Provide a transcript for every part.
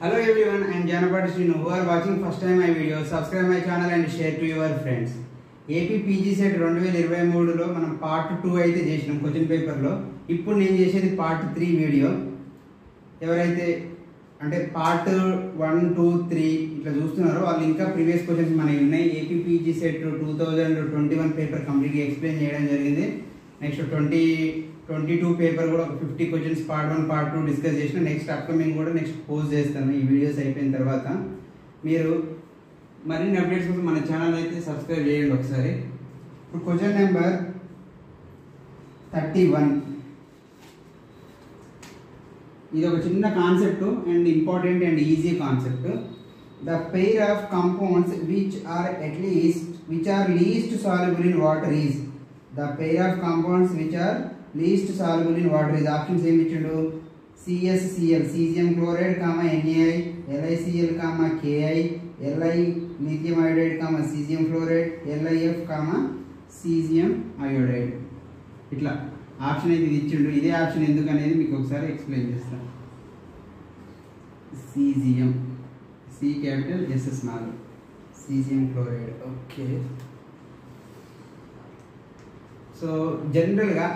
Hello everyone, I am Janapati who are watching first time my video. Subscribe my channel and share to your friends. APPGCET 2023 లో మనం part 2 అయితే చేసినాం question paper లో. ఇప్పుడు నేను చేసేది పార్ట్ 3 వీడియో. ఎవరైతే అంటే పార్ట్ 1 2 3 ఇట్లా చూస్తున్నారో వాళ్ళు ఇంకా ప్రీవియస్ క్వశ్చన్స్ మనకి ఉన్నాయి. APPGCET 2021 పేపర్ కంప్లీట్ గా ఎక్స్ప్లెయిన్ చేయడం జరిగింది. నెక్స్ట్ 22 పేపర్ కూడా 50 క్వశ్చన్స్ పార్ట్ 1 పార్ట్ 2 డిస్కస్ చేసిన. నెక్స్ట్ అప్కమింగ్ కూడా నెక్స్ట్ పోస్ట్ చేస్తాను ఈ వీడియోస్ అయిపోయిన తర్వాత. మీరు మరిన్ని అప్డేట్స్ కోసం మన ఛానల్ అయితే సబ్స్క్రైబ్ చేయండి ఒకసారి. ఇప్పుడు క్వశ్చన్ నెంబర్ 31. ఇది ఒక చిన్న concept and important and easy concept. The pair of compounds which are least soluble in water is. The pair of compounds which are least soluble in water is. Options ఏమి ఇచ్చిండు? CSCl caesium chloride NaI, LiCl KI, Li lithium iodide caesium fluoride, LiF caesium iodide. ఇట్లా option అయితే ఇచ్చిండు. ఇదే option ఎందుకు అనేది మీకు ఒకసారి ఎక్స్ప్లెయిన్ చేస్తాను. Caesium C small caesium chloride. Okay, so జనరల్గా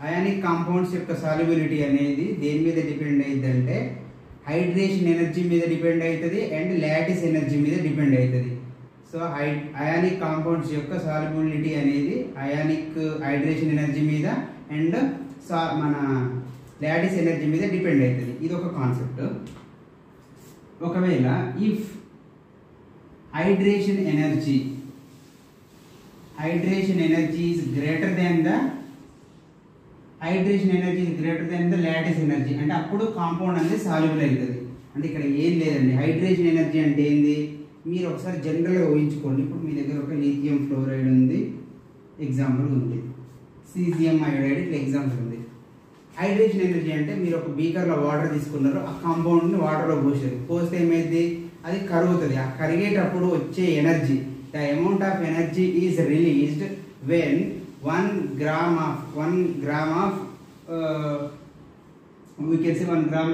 అయానిక్ కాంపౌండ్స్ యొక్క సాల్యుబిలిటీ అనేది దేని మీద డిపెండ్ అయ్యింది అంటే హైడ్రేషన్ ఎనర్జీ మీద డిపెండ్ అవుతుంది అండ్ లాటిస్ ఎనర్జీ మీద డిపెండ్ అవుతుంది. సో అయానిక్ కాంపౌండ్స్ యొక్క సాల్యుబిలిటీ అనేది హైడ్రేషన్ ఎనర్జీ మీద అండ్ మన లాటిస్ ఎనర్జీ మీద డిపెండ్ అవుతుంది. ఇది ఒక కాన్సెప్ట్. ఒకవేళ if hydration energy is greater than the lattice energy అంటే అప్పుడు కాంపౌండ్ అనేది సాల్యుబుల్ అవుతుంది. అంటే ఇక్కడ ఏం లేదండి. హైడ్రేషన్ ఎనర్జీ అంటే ఏంది మీరు ఒకసారి జనరల్గా ఊహించుకోండి. ఇప్పుడు మీ దగ్గర ఒక లిథియం ఫ్లోరైడ్ ఉంది, ఎగ్జాంపుల్ ఉంది. సీజియం అయోడైడ్ ఇట్లా ఎగ్జాంపుల్ ఉంది. హైడ్రేషన్ ఎనర్జీ అంటే మీరు ఒక బీకర్లో వాటర్ తీసుకున్నారు, ఆ కాంపౌండ్ని వాటర్లో పోసారు. పోస్తే ఏమైంది? అది కరుగుతుంది. ఆ కరిగేటప్పుడు వచ్చే energy, the amount of energy is released when 1 gram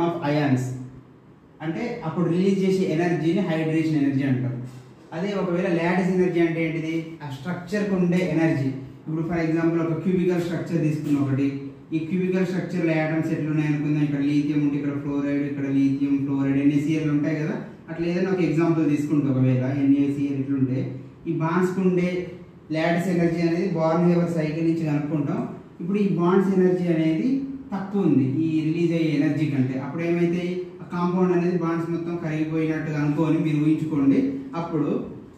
of ions. అంటే అప్పుడు రిలీజ్ చేసే ఎనర్జీని హైడ్రేషన్ ఎనర్జీ అంటారు. అదే ఒకవేళ లాటిస్ ఎనర్జీ అంటే ఏంటిది? ఆ స్ట్రక్చర్కి ఉండే ఎనర్జీ. ఇప్పుడు ఫర్ ఎగ్జాంపుల్ ఒక క్యూబికల్ స్ట్రక్చర్ తీసుకున్న ఒకటి, ఈ క్యూబికల్ స్ట్రక్చర్లో యాటమ్స్ ఎట్లు ఉన్నాయి అనుకుందాం. ఇక్కడ లిథియం ఉంటే ఇక్కడ ఫ్లోరైడ్, ఇక్కడ లిథియం ఫ్లోరైడ్, NaCl ఉంటాయి కదా. అట్లా ఏదైనా ఒక ఎగ్జాంపుల్ తీసుకుంటే ఒకవేళ NaCl ఇట్లుంటే ఈ బాండ్స్కి ఉండే లాటిస్ ఎనర్జీ అనేది బార్న్-హేవర్ సైకిల్ నుంచి కనుక్కుంటాం. ఇప్పుడు ఈ బాండ్స్ ఎనర్జీ అనేది తక్కువ ఉంది ఈ రిలీజ్ అయ్యే ఎనర్జీ కంటే. అప్పుడు ఏమైతే ఆ కాంపౌండ్ అనేది బాండ్స్ మొత్తం కరిగిపోయినట్టు అనుకోని మీరు ఊహించుకోండి. అప్పుడు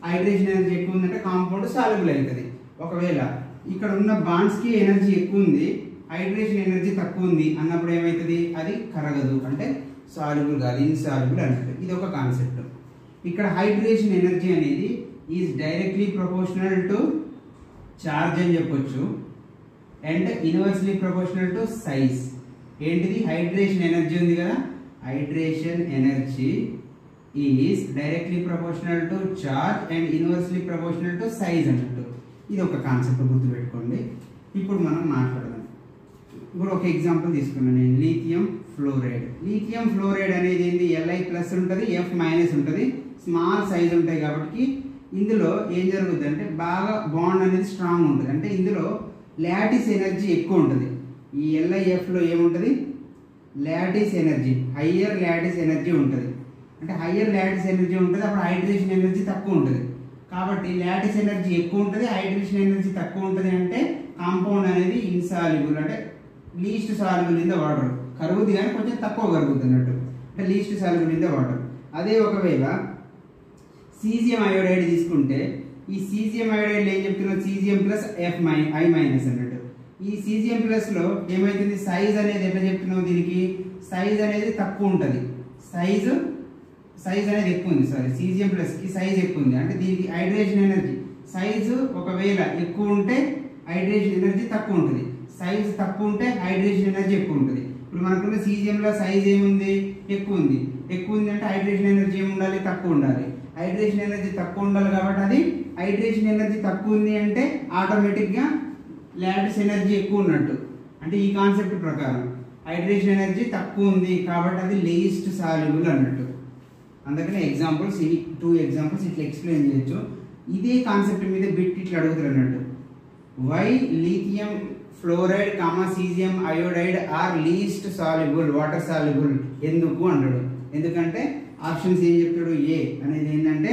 హైడ్రేషన్ ఎనర్జీ ఎక్కువ ఉందంటే కాంపౌండ్ సాల్యుబుల్ అవుతుంది. ఒకవేళ ఇక్కడ ఉన్న బాండ్స్కి ఎనర్జీ ఎక్కువ ఉంది, హైడ్రేషన్ ఎనర్జీ తక్కువ ఉంది అన్నప్పుడు ఏమవుతుంది? అది కరగదు, అంటే సాల్యుబుల్ కాదు, ఇన్సాల్యుబుల్ అన్నట్టు. ఇది ఒక కాన్సెప్ట్. ఇక్కడ హైడ్రేషన్ ఎనర్జీ అనేది is directly proportional to charge అని చెప్పొచ్చు and inversely proportional to size. ఏంటిది? హైడ్రేషన్ ఎనర్జీ ఉంది కదా, hydration energy is directly proportional to charge and inversely proportional to size అన్నట్టు. ఇది ఒక కాన్సెప్ట్ గుర్తుపెట్టుకోండి. ఇప్పుడు మనం మాట్లాడదాం. ఇప్పుడు ఒక ఎగ్జాంపుల్ తీసుకున్నాను నేను. లిథియం ఫ్లోరైడ్ అనేది ఏంటి? Li+ ఉంటుంది, F- ఉంటుంది, స్మాల్ సైజ్ ఉంటాయి. కాబట్టి ఇందులో ఏం జరుగుతుంది అంటే బాగా బాండ్ అనేది స్ట్రాంగ్ ఉంటుంది. అంటే ఇందులో లాటిస్ ఎనర్జీ ఎక్కువ ఉంటుంది. ఈ LiFలో ఏముంటుంది? Lattice energy, higher lattice energy ఉంటుంది. అంటే హయ్యర్ లాటిస్ ఎనర్జీ ఉంటుంది, అప్పుడు హైడ్రేషన్ ఎనర్జీ తక్కువ ఉంటుంది. కాబట్టి లాటిస్ ఎనర్జీ ఎక్కువ ఉంటుంది, హైడ్రేషన్ ఎనర్జీ తక్కువ ఉంటుంది. అంటే కాంపౌండ్ అనేది ఇన్సాల్యుబుల్, అంటే least soluble in the water. కరుగుతుంది కానీ కొంచెం తక్కువ కరుగుతుంది అన్నట్టు, అంటే least soluble in the water. అదే ఒకవేళ సీజియం అయోడైడ్ తీసుకుంటే ఈ సీజియం అయోడైడ్ ఏం చెప్తున్నారు? సీజియం +Fi- అన్నట్టు. ఈ సీజియం ప్లస్లో ఏమైతుంది? సైజ్ అనేది ఎట్లా చెప్తున్నావు? దీనికి సైజ్ అనేది తక్కువ ఉంటుంది, సైజ్ అనేది ఎక్కువ ఉంది. సారీ, సీజియం ప్లస్కి సైజ్ ఎక్కువ ఉంది. అంటే దీనికి హైడ్రేషన్ ఎనర్జీ సైజు ఒకవేళ ఎక్కువ ఉంటే హైడ్రేషన్ ఎనర్జీ తక్కువ ఉంటుంది, సైజ్ తక్కువ ఉంటే హైడ్రేషన్ ఎనర్జీ ఎక్కువ ఉంటుంది. ఇప్పుడు మనకున్న సీజియంలో సైజ్ ఏముంది? ఎక్కువ ఉంది అంటే హైడ్రేషన్ ఎనర్జీ ఏముండాలి? తక్కువ ఉండాలి. హైడ్రేషన్ ఎనర్జీ తక్కువ ఉండాలి కాబట్టి అది హైడ్రేషన్ ఎనర్జీ తక్కువ ఉంది అంటే ఆటోమేటిక్గా లాటిస్ ఎనర్జీ ఎక్కువ ఉన్నట్టు. అంటే ఈ కాన్సెప్ట్ ప్రకారం హైడ్రేషన్ ఎనర్జీ తక్కువ ఉంది కాబట్టి అది లీస్ట్ సాల్యుబుల్ అన్నట్టు. అందుకనే ఎగ్జాంపుల్స్ ఇవి 2 ఎగ్జాంపుల్స్ ఇట్లా ఎక్స్ప్లెయిన్ చేయొచ్చు. ఇదే కాన్సెప్ట్ మీద బిట్ ఇట్లా అడుగుతారు అన్నట్టు. Why lithium fluoride caesium iodide are least soluble water soluble ఎందుకు అంటాడు. ఎందుకంటే ఆప్షన్స్ ఏం చెప్తాడు, ఏ అనేది ఏంటంటే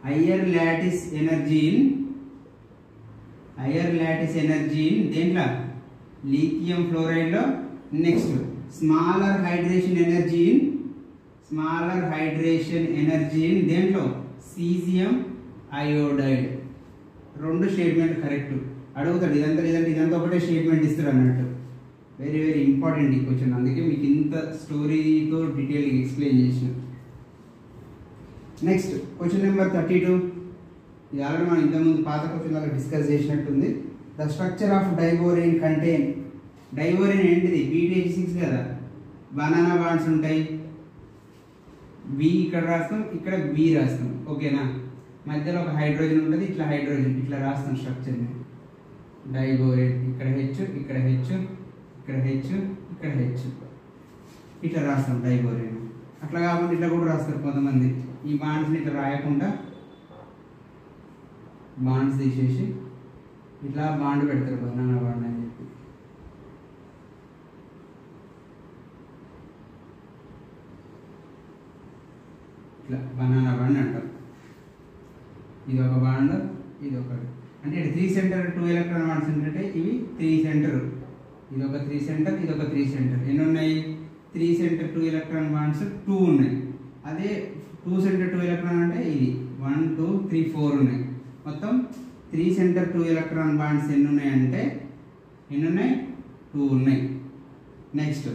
హయ్యర్ లాటిస్ ఎనర్జీ ఇన్ దేంట్లో లిథియం ఫ్లోరైడ్ లో. Next smaller hydration energy in దేంట్లో సీజియం అయోడైడ్. 2 స్టేట్మెంట్ కరెక్ట్ అడుగుతాడు. ఇదంతా ఒకటే స్టేట్మెంట్ ఇస్తాడు అన్నట్టు. వెరీ వెరీ ఇంపార్టెంట్ ఈ క్వశ్చన్, అందుకే మీకు ఇంత స్టోరీతో డీటెయిల్గా ఎక్స్ప్లెయిన్ చేసిన. Next question number 32. ఇది ఆల్రెడీ మనం ఇంతకుముందు పాత క్వశ్చన్ లాగా డిస్కస్ చేసినట్టుంది. The structure of diborane contain. Diborane ఏంటిది, BTH6 కదా, బనానా బాండ్స్ ఉంటాయి. బి ఇక్కడ రాస్తాం, ఇక్కడ బి రాస్తాం, ఓకేనా. మధ్యలో ఒక హైడ్రోజన్ ఉంటుంది, ఇట్లా హైడ్రోజన్ ఇట్లా రాస్తాం స్ట్రక్చర్ని. డైబోరేన్ ఇక్కడ హెచ్, ఇక్కడ హెచ్, ఇక్కడ హెచ్, ఇక్కడ హెచ్, ఇట్లా రాస్తాం డైబోరేన్. అట్లా కాకుండా ఇట్లా కూడా రాస్తారు కొంతమంది. ఈ బాండ్స్ని ఇట్లా రాయకుండా బాండ్స్ తీసేసి ఇట్లా బాండ్ పెడతారు, బనానా బాండ్ అని చెప్పి. ఇట్లా బనానా బాండ్ అంటారు. ఇది ఒక బాండ్, ఇది ఒకటి. అంటే 3 సెంటర్ 2 ఎలక్ట్రాన్ బాండ్స్ ఏంటంటే ఇవి 3 సెంటర్. ఇది ఒక 3 సెంటర్, ఇది ఒక 3 సెంటర్. ఎన్ని ఉన్నాయి, 3 సెంటర్ 2 ఎలక్ట్రాన్ బాండ్స్ 2 ఉన్నాయి. అదే 2 సెంటర్ 2 ఎలక్ట్రాన్ అంటే ఇది 1 2 3 4 ఉన్నాయి. మొత్తం 3 సెంటర్ 2 ఎలక్ట్రాన్ బాండ్స్ ఎన్ని ఉన్నాయంటే 2 ఉన్నాయి. Next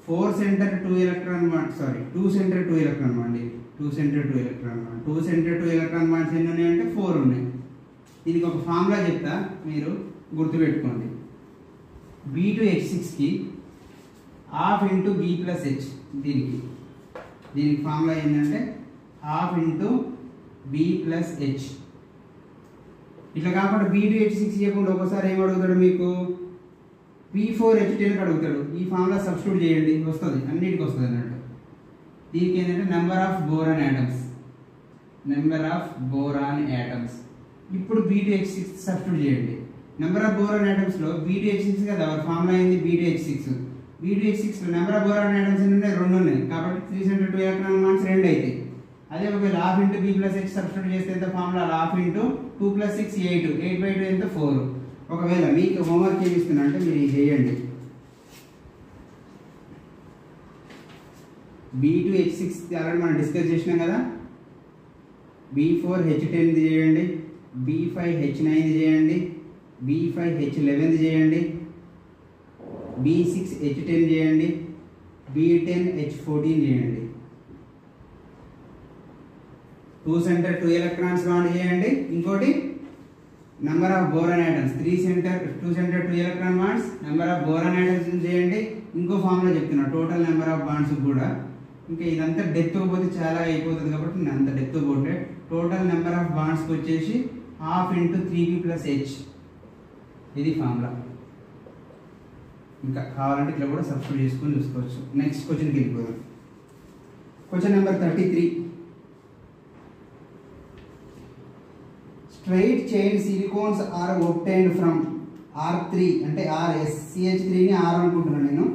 4 centre 2 electron bond 2 centre 2 electron bond 2 centre 2 electron bond 2 centre 2 electron bonds ఎన్ని ఉన్నాయంటే 4 ఉన్నాయి. దీనికి ఒక ఫార్ములా చెప్తా, మీరు గుర్తుపెట్టుకోండి. B2H6కి ½ ఇంటూ B ప్లస్ H. దీనికి ఫార్ములా ఏంటంటే ½ ఇంటూ B ప్లస్ H. ఇట్లా కాకుండా B2H6 చేయకుండా ఒకసారి ఏం అడుగుతాడు మీకు, P4H10 అడుగుతాడు. ఈ ఫార్ములా సబ్స్టిట్యూట్ చేయండి, వస్తుంది, అన్నిటికి వస్తుంది అన్నట్టు. దీనికి ఏంటంటే నెంబర్ ఆఫ్ బోరాన్ యాటమ్స్. ఇప్పుడు B2H6 సబ్స్టిట్యూట్ చేయండి. నెంబర్ ఆఫ్ బోరాన్ యాటమ్స్ లో B2H6 కదా, ఫార్ములా అయింది B2H6. B2H6 లో నెంబర్ ఆఫ్ బోరాన్ యాటమ్స్ ఎన్ని ఉన్నాయి, 2 ఉన్నాయి. కాబట్టి 3 సెంటర్ 2 ఎలక్ట్రాన్ బాండ్స్ 2 అవుతాయి. అదే ఒకవేళ ½ into B plus H substitute చేస్తే ఎంత, ఫార్ములా ½ ఇంటూ 2 ప్లస్ 6 8, 8/2 ఎంత 4. ఒకవేళ మీకు హోంవర్క్ ఏమిస్తున్నా అంటే మీరు ఇది చేయండి. B2H6 ఆల్రెడీ మనం డిస్కస్ చేసినాం కదా. B4H10 చేయండి, B5H9 చేయండి, B5H11 చేయండి, B6H10 చేయండి, B10H14 చేయండి. 2 సెంటర్ 2 ఎలక్ట్రాన్స్ బాండ్ చేయండి. ఇంకోటి number of boron items 2 centre 2 electron bonds, number of boron items చేయండి. ఇంకో ఫార్ములా చెప్తున్నా, టోటల్ నెంబర్ ఆఫ్ బాండ్స్ కూడా. ఇంకా ఇదంతా డెప్త్ పోతే చాలా అయిపోతుంది కాబట్టి నేను అంత డెప్త్ పోతే టోటల్ నెంబర్ ఆఫ్ బాండ్స్కి వచ్చేసి ½ ఇంటూ 3B ప్లస్ H. ఇది ఫార్ములా. ఇంకా కావాలంటే ఇట్లా కూడా సబ్స్టిట్యూట్ చేసుకొని చూసుకోవచ్చు. నెక్స్ట్ క్వశ్చన్కి వెళ్ళిపోదాం. Question number 33. Straight chain silicones are obtained from R3 అంటే RS, CH3ని R అనుకుంటున్నాను నేను.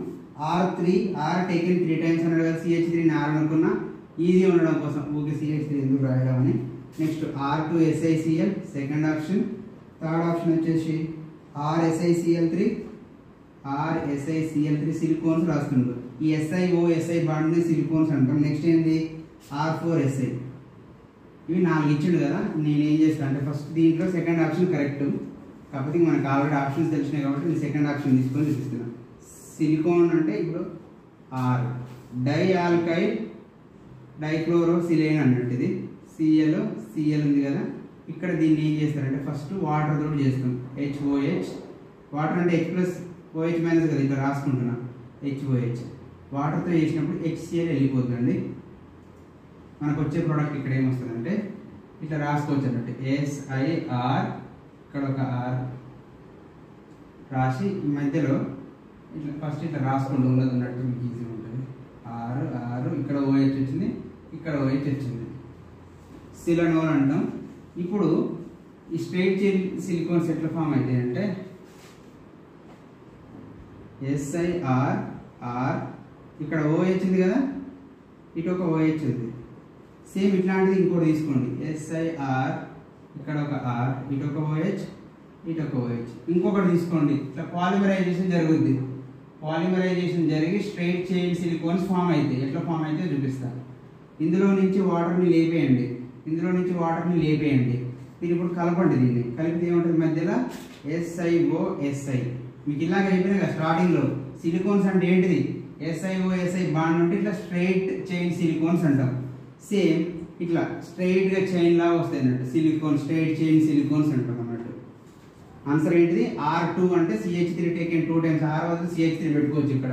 R3 R టేకెన్ 3 టైమ్స్ అన్నాడు కదా, CH3ని R అనుకున్నా ఈజీ ఉండడం కోసం, ఊకే CH3 ఎందుకు రాయడం అని. Next R2 SiCl second option. Third option వచ్చేసి RSiCl3 సిలికోన్స్ రాస్తుండ్రు. ఈ SiO బాండ్ని సిలికోన్స్ అంటాం. నెక్స్ట్ ఏంటి R4Si. ఇవి 4 ఇచ్చిండు కదా, నేనేం చేస్తాను అంటే ఫస్ట్ దీంట్లో సెకండ్ ఆప్షన్ కరెక్ట్. కాకపోతే మనకు ఆల్రెడీ ఆప్షన్స్ తెలిసినాయి కాబట్టి నేను సెకండ్ ఆప్షన్ తీసుకొని చూపిస్తున్నాను. సిలికాన్ అంటే ఇప్పుడు R, డైఆల్కైల్ డైక్లోరోసిలేన్ అన్నట్టు. ఇది Cl ఉంది కదా, ఇక్కడ దీన్ని ఏం చేస్తారంటే ఫస్ట్ వాటర్ తోటి చేస్తాం. HOH, వాటర్ అంటే H ప్లస్ OH మైనస్ కదా, ఇక్కడ రాసుకుంటున్నా HOH. వాటర్తో చేసినప్పుడు HCl వెళ్ళిపోతుందండి. మనకు వచ్చే ప్రోడక్ట్ ఇక్కడ ఏమొస్తుందంటే ఇట్లా రాసుకోవచ్చు అన్నట్టు SiR, ఇక్కడ ఒక R, రాసి ఈ మధ్యలో ఇట్లా ఫస్ట్ ఇట్లా రాసుకోండి ఉన్నట్టు మీకు ఈజీగా ఉంటుంది. 6 ఇక్కడ OH వచ్చింది, ఇక్కడ OH వచ్చింది, సిలనోల్ అంటాం. ఇప్పుడు ఈ స్ట్రైట్ చైన్ సిలికాన్స్ ఎట్లా ఫామ్ అవుతాయి అంటే SiR ఇక్కడ OH ఉంది కదా, ఇటు ఒక OH ఉంది. సేమ్ ఇట్లాంటిది ఇంకోటి తీసుకోండి, SiR ఇక్కడ ఒక R, ఇటు ఒక OH, ఇటు ఒక OH. ఇంకొకటి తీసుకోండి, ఇట్లా పాలిమరైజేషన్ జరుగుద్ది. పాలిమరైజేషన్ జరిగి స్ట్రైట్ చైన్ సిలికాన్స్ ఫామ్ అవుతాయి. ఎట్లా ఫామ్ అయితే చూపిస్తాను. ఇందులో నుంచి వాటర్ని లేపేయండి, ఇందులో నుంచి వాటర్ని లేపేయండి. దీన్ని ఇప్పుడు కలపండి. దీన్ని కలిపితే ఏముంటుంది మధ్యలో SiO_Si. మీకు ఇలాగ అయిపోయినాయి కదా స్టార్టింగ్లో. సిలికాన్స్ అంటే ఏంటిది? SiO_Si బాండ్ ఉంటే ఇట్లా స్ట్రైట్ చైన్ సిలికాన్స్ అంటాం. సేమ్ ఇట్లా స్ట్రైట్గా చైన్ లాగా వస్తాయి అన్నట్టు సిలికాన్, స్ట్రైట్ చైన్ సిలికాన్స్ అంటాం అన్నట్టు. ఆన్సర్ ఏంటిది? R2 అంటే CH3 టేకెన్ 2 times. R వద్ద CH3 పెట్టుకోవచ్చు. ఇక్కడ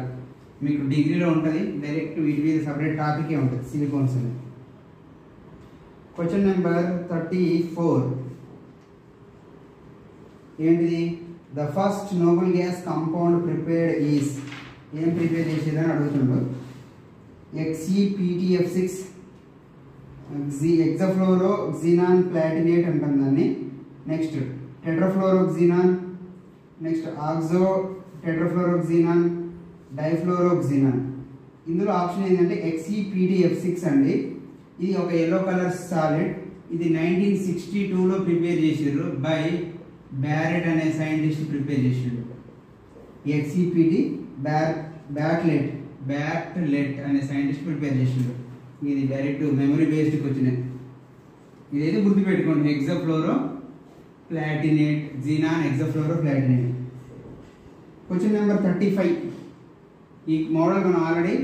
మీకు డిగ్రీలో ఉంటుంది, డైరెక్ట్ వీటి మీద సపరేట్ టాపికే ఉంటుంది సిలికాన్స్ అని. క్వశ్చన్ నెంబర్ 34 ఏంటిది? The first noble gas compound prepared is. ఏం ప్రిపేర్ చేసేదని అడుగుతుండ్రు. XePTF6 ఎగ్జాఫ్లోరోక్సినాన్ ప్లాటినేట్ అంటాం దాన్ని. Next tetrafluoroxenon, next oxo tetrafluoroxenon, difluoroxenon. ఇందులో ఆప్షన్ ఏంటంటే XePTF6 అండి. ఇది ఒక ఎల్లో కలర్ సాలిడ్. ఇది 1962లో ప్రిపేర్ చేసారు బై బ్యారెట్ అనే సైంటిస్ట్ ప్రిపేర్ చేసాడు. XePT బ్యాట్లెట్ అనే సైంటిస్ట్ ప్రిపేర్ చేసాడు. ఇది డైరెక్ట్ మెమరీ బేస్డ్కి వచ్చినాయి. ఇదైతే గుర్తుపెట్టుకోండి, hexafluoro platinate, xenon hexafluoro platinate. Question number 35. ఈ మోడల్ మనం ఆల్రెడీ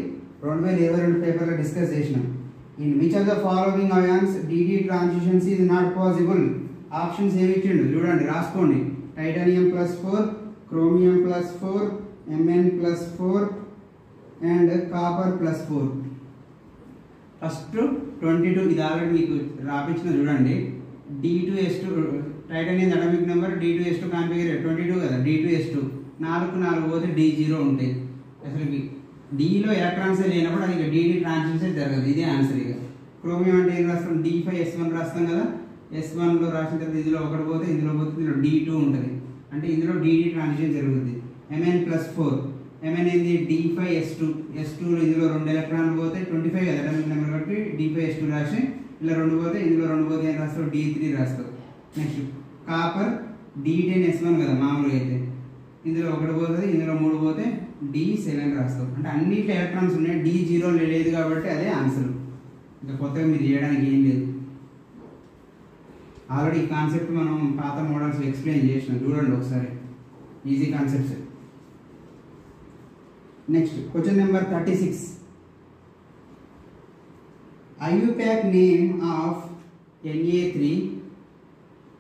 2022 పేపర్లో డిస్కస్ చేసినాం. In which of the following ions DD transitions is not possible. Options ఏమి ఇచ్చిండు చూడండి, రాసుకోండి. Titanium +4, chromium +4, Mn +4 and copper +4. First 22 ఇది ఆల్రెడీ మీకు రాపించిన చూడండి. D2S2 titanium atomic number D2S2 configure 22 కదా, D2S2 4 పోతే D0 ఉంటాయి. అసలు డీలో ఎలక్ట్రాన్స్ లేనప్పుడు అది DD ట్రాన్సిషన్ జరగదు. ఇదే ఆన్సర్. ఇక క్రోమియం అంటే ఏం రాస్తాం? D5S1 రాస్తాం కదా. S1లో రాసిన తర్వాత ఇందులో ఒకటి పోతే ఇందులో పోతే ఇందులో D2 ఉంటుంది. అంటే ఇందులో DD ట్రాన్సిషన్ జరుగుతుంది. Mn +4 Mn ఏంది? D5S2. S2లో ఇందులో 2 ఎలక్ట్రాన్లు పోతే 25 కదా అటామిక్ నెంబర్ కాబట్టి D5S2 రాసి ఇలా 2 పోతే ఇందులో 2 పోతే ఏం రాస్తావు? D3 రాస్తావు. నెక్స్ట్ కాపర్ D10S1 కదా మామూలుగా అయితే. ఇందులో 1 పోతుంది, ఇందులో 3 పోతే D7 రాస్తాం. అంటే అన్నిట్లో ఎలక్ట్రాన్స్ ఉన్నాయి, D0 లేదు కాబట్టి అదే ఆన్సర్. ఇంకా కొత్తగా మీరు చేయడానికి ఏం లేదు. ఆల్రెడీ ఈ కాన్సెప్ట్ మనం పాత మోడల్స్ ఎక్స్ప్లెయిన్ చేసినాం, చూడండి ఒకసారి. Easy concepts. Next question number 36. IUPAC name of Na3.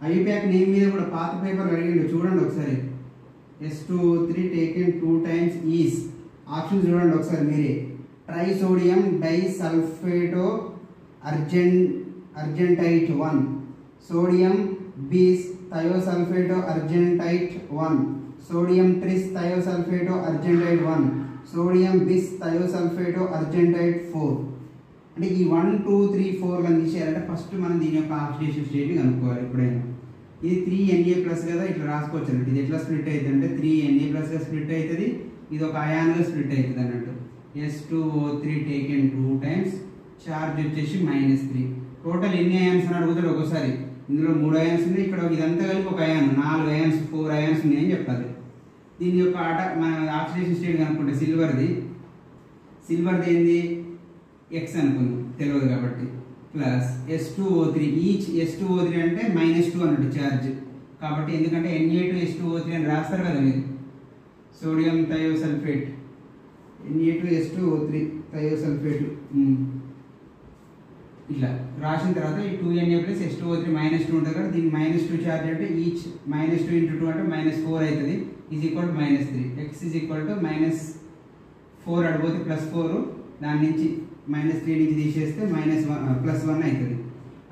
IUPAC name మీద కూడా పాత పేపర్ అడిగిండు, చూడండి ఒకసారి. S2O3 taken 2 times is. Option చూడండి ఒకసారి మీరే. ట్రైసోడియం డైసల్ఫేటో అర్జెంటైట్ 1, సోడియం బీస్ థయోసల్ఫేటో అర్జెంటైట్ 1, సోడియం ట్రిస్ థయోసల్ఫేటో అర్జెంటైట్ 1, సోడియం బిస్ థయోసల్ఫేటో అర్జెంటైట్ 4. అంటే ఈ 1, 2, 3, 4 తీసేయాలంటే ఫస్ట్ మనం దీని యొక్క ఆక్సిడేషన్ స్టేట్ని కనుక్కోవాలి. ఎప్పుడైనా ఇది 3Na+ కదా, ఇట్లా రాసుకోవచ్చు అన్నట్టు. ఇది ఎట్లా స్ప్లిట్ అవుతుంది అంటే 3Na+గా స్ప్లిట్ అవుతుంది, ఇది ఒక అయాన్గా స్ప్లిట్ అవుతుంది అన్నట్టు. S2O3 టేకెన్ 2 times, చార్జ్ వచ్చేసి -3. టోటల్ ఎన్ని అయాన్స్ అని అడుగుతాడు ఒకసారి. ఇందులో 3 అయాన్స్ ఉన్నాయి, ఇక్కడ ఇదంతా కలిపి ఒక అయాన్, 4 అయాన్స్ 4 అయాన్స్ ఉన్నాయని చెప్పాలి. దీని యొక్క మన ఆక్సిడేషన్ స్టేట్ కనుక్కుంటే సిల్వర్ది ఏంది? X అనుకుందాం, తెలియదు కాబట్టి. ప్లస్ S2O3, ఈచ్ S2O3 అంటే -2 అన్నట్టు ఛార్జ్ కాబట్టి. ఎందుకంటే Na2S2O3 అని రాస్తారు కదా మీరు. సోడియం థయోసల్ఫేట్ Na2S2O3 థయోసల్ఫేట్ ఇట్లా రాసిన తర్వాత ఈ 2Na + S2O3 -2 ఉంటుంది కదా, దీనికి -2 ఛార్జ్ అంటే ఈచ్ -2 × 2 అంటే -4 అవుతుంది. Is equal to -3. X is equal to -4 అడిపోతే +4, దాని నుంచి -3 నుంచి తీసేస్తే +1 అవుతుంది.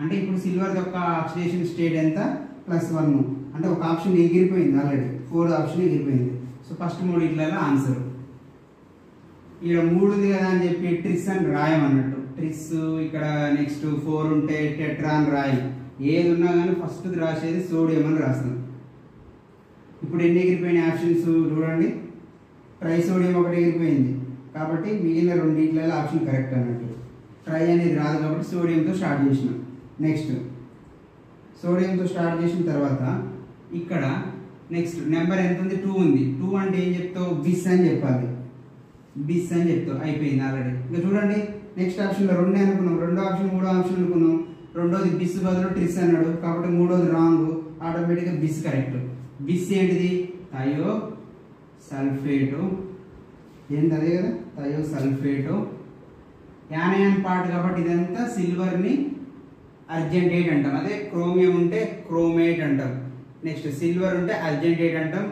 అంటే ఇప్పుడు సిల్వర్ యొక్క ఆక్సిడేషన్ స్టేట్ ఎంత? +1. అంటే ఒక ఆప్షన్ ఎగిరిపోయింది ఆల్రెడీ. 4 ఆప్షన్ ఎగిరిపోయింది. సో ఫస్ట్ 3 ఇట్లలో ఆన్సర్. ఇక్కడ 3 ఉంది కదా అని చెప్పి ట్రిస్ అని రాయమన్నట్టు. ట్రిస్ ఇక్కడ నెక్స్ట్ 4 ఉంటే టెట్రా అని రాయం. ఏది ఉన్నా కానీ ఫస్ట్ రాసేది సోడియం అని రాస్తాం. ఇప్పుడు ఎన్ని ఎగిరిపోయిన ఆప్షన్స్ చూడండి. ట్రైసోడియం ఒకటి ఎగిరిపోయింది కాబట్టి మిగిలిన 2 ఇట్లలో ఆప్షన్ కరెక్ట్ అన్నట్టు. ట్రై అనేది రాదు కాబట్టి సోడియంతో స్టార్ట్ చేసినాం. నెక్స్ట్ సోడియంతో స్టార్ట్ చేసిన తర్వాత ఇక్కడ నెక్స్ట్ నెంబర్ ఎంత ఉంది? 2 ఉంది. 2 అంటే ఏం చెప్తావు? బిస్ అని చెప్పాలి. బిస్ అని చెప్తావు. అయిపోయింది ఆల్రెడీ. ఇంకా చూడండి నెక్స్ట్ ఆప్షన్లో 2 అనుకున్నాం. రెండో ఆప్షన్ 3వ ఆప్షన్ అనుకున్నాం. రెండోది బిస్ బదులు ట్రిస్ అన్నాడు కాబట్టి 3వది రాంగ్. ఆటోమేటిక్గా బిస్ కరెక్ట్. బిస్ ఏంటిది? Thio sulphate. ఏంటి అదే కదా, థయో సల్ఫేటు. యానయాన్ పార్ట్ కాబట్టి ఇదంతా సిల్వర్ని అర్జెంటేట్ అంటాం. అదే క్రోమియం ఉంటే క్రోమేట్ అంటాం. నెక్స్ట్ సిల్వర్ ఉంటే అర్జెంటేట్ అంటాం.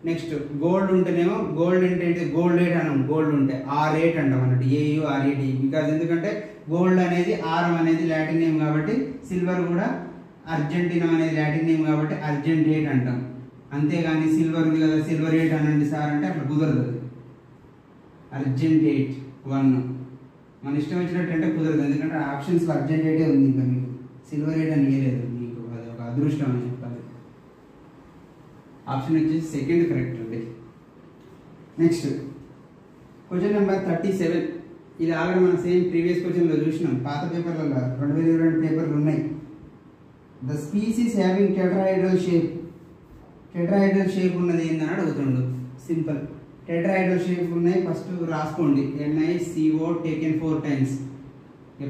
నెక్స్ట్ గోల్డ్ ఉంటేనేమో గోల్డ్ అంటే గోల్డేట్ అన్నాం. గోల్డ్ ఉంటే ఆరేట్ అంటాం అన్నట్టు. AURAT. బికాజ్ ఎందుకంటే గోల్డ్ అనేది ఆరం అనేది లాటిన్ నేమ్ కాబట్టి సిల్వర్ కూడా అర్జెంటీనా అనేది లాటిన్ నేమ్ కాబట్టి అర్జెంటేట్ అంటాం. అంతేగాని సిల్వర్ ఉంది కదా సిల్వరేట్ అనండి సార్ అంటే అట్లా కుదరదు. అర్జెంటేట్ 1 మన ఇష్టం వచ్చినట్టు అంటే కుదరదు. ఎందుకంటే ఆప్షన్స్లో అర్జెంటేటే ఉంది. ఇంకా మీకు సిల్వరేట్ అని ఇవ్వలేదు. మీకు అది ఒక అదృష్టం అని చెప్పాలి. ఆప్షన్ వచ్చేసి సెకండ్ కరెక్ట్ అండి. Next question number 37. ఇది ఆల్రెడీ మనం సేమ్ ప్రీవియస్ క్వశ్చన్లో చూసినాం. పాత పేపర్లలో 2022 పేపర్లు ఉన్నాయి. The species having tetrahedral shape. Tetrahedral shape ఉన్నది ఏందని అడుగుతుండు. సింపుల్. టెట్రాహైడ్రల్ షేప్ ఉన్నాయి. ఫస్ట్ రాసుకోండి. NiCO taken 4 times.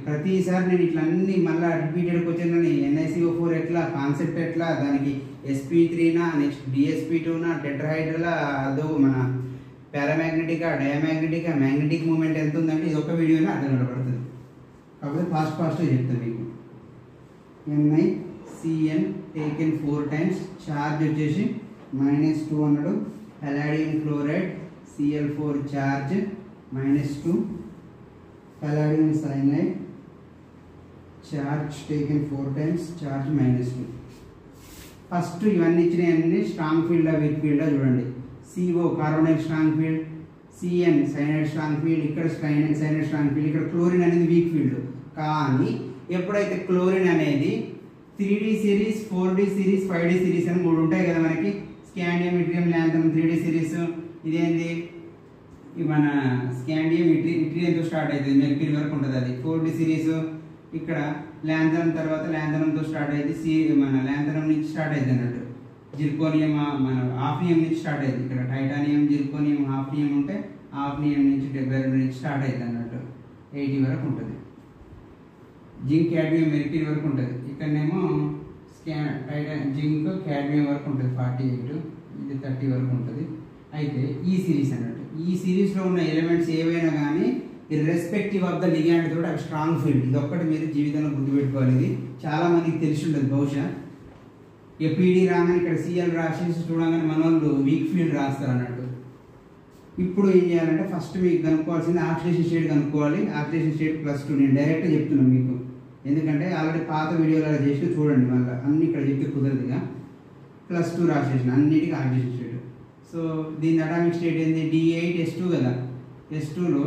ప్రతిసారి నేను ఇట్లా అన్ని మళ్ళీ రిపీటెడ్ క్వశ్చన్ అని NiCO4 ఎట్లా, కాన్సెప్ట్ ఎట్లా, దానికి sp3నా, నెక్స్ట్ dsp2నా, టెట్రాహైడ్రల్ అదో మన పారామాగ్నెటికా, డయామాగ్నెటికా, మ్యాగ్నెటిక్ మూమెంట్ ఎంత ఉందంటే ఇది ఒక వీడియోనే అర్థం కనబడుతుంది. కాకపోతే ఫాస్ట్గా చెప్తాను మీకు. NiCN taken 4 times. ఛార్జ్ వచ్చేసి -2 అన్నాడు. పలాడియం chloride Cl4 charge -2. palladium cyanide charge taken 4 times, charge -2. First ఇవన్నీ ఇచ్చినవన్నీ స్ట్రాంగ్ ఫీల్డ్ వీక్ ఫీల్డ్ చూడండి. CO carbonyl strong field, CN cyanide strong field, ఇక్కడ సైనైడ్ స్ట్రాంగ్ ఫీల్డ్, ఇక్కడ క్లోరిన్ అనేది వీక్ ఫీల్డ్. కానీ ఎప్పుడైతే chlorine అనేది 3D series, 4D series, 5D series అని 3 ఉంటాయి కదా మనకి. Scandium, yttrium, lanthanum 3D series. ఇదేంది మన స్కాండియం, ఇట్రియంతో స్టార్ట్ అవుతుంది. మెర్క్యూరీ వరకు ఉంటుంది అది 4D సిరీస్. ఇక్కడ ల్యాంథనం తర్వాత ల్యాంథనంతో స్టార్ట్ అయింది. మన ల్యాంథనం నుంచి స్టార్ట్ అయింది అన్నట్టు. జిర్కోనియం మన ఆఫ్నియం నుంచి స్టార్ట్ అయింది. ఇక్కడ టైటానియం, జిర్కోనియం, ఆఫ్నియం ఉంటే ఆఫ్నియం నుంచి 72 నుంచి స్టార్ట్ అయింది అన్నట్టు. 80 వరకు ఉంటుంది. జింక్, క్యాడ్మియం, మెర్క్యూరీ వరకు ఉంటుంది. ఇక్కడనేమో జింక్, క్యాడ్మియం వరకు ఉంటుంది 48. ఇది 30 వరకు ఉంటుంది. అయితే ఈ సిరీస్ అన్నట్టు. ఈ సిరీస్లో ఉన్న ఎలిమెంట్స్ ఏవైనా కానీ ఇర్రెస్పెక్టివ్ ఆఫ్ ద లిగాండ్ తోటి అవి స్ట్రాంగ్ ఫీల్డ్. ఇది ఒక్కటి మీరు జీవితంలో గుర్తుపెట్టుకోవాలి. ఇది చాలా మందికి తెలిసి ఉంటుంది బహుశా. ఇక PD రాగానే ఇక్కడ Cl రాసేసి చూడగానే మన వాళ్ళు వీక్ ఫీల్డ్ రాస్తారు అన్నట్టు. ఇప్పుడు ఏం చేయాలంటే ఫస్ట్ మీకు కనుక్కోవాల్సింది ఆక్సిడేషన్ స్టేట్ కనుక్కోవాలి. Oxidation state +2. నేను డైరెక్ట్గా చెప్తున్నాను మీకు, ఎందుకంటే ఆల్రెడీ పాత వీడియోలో అలా చేసి చూడండి. మళ్ళీ అన్ని ఇక్కడ చెప్తే కుదరదుగా. +2 రాసేసిన అన్నిటికీ ఆక్సిడేషన్ స్టేట్. సో దీని అటామిక్ స్టేట్ ఏంది? D8S2 కదా. S2లో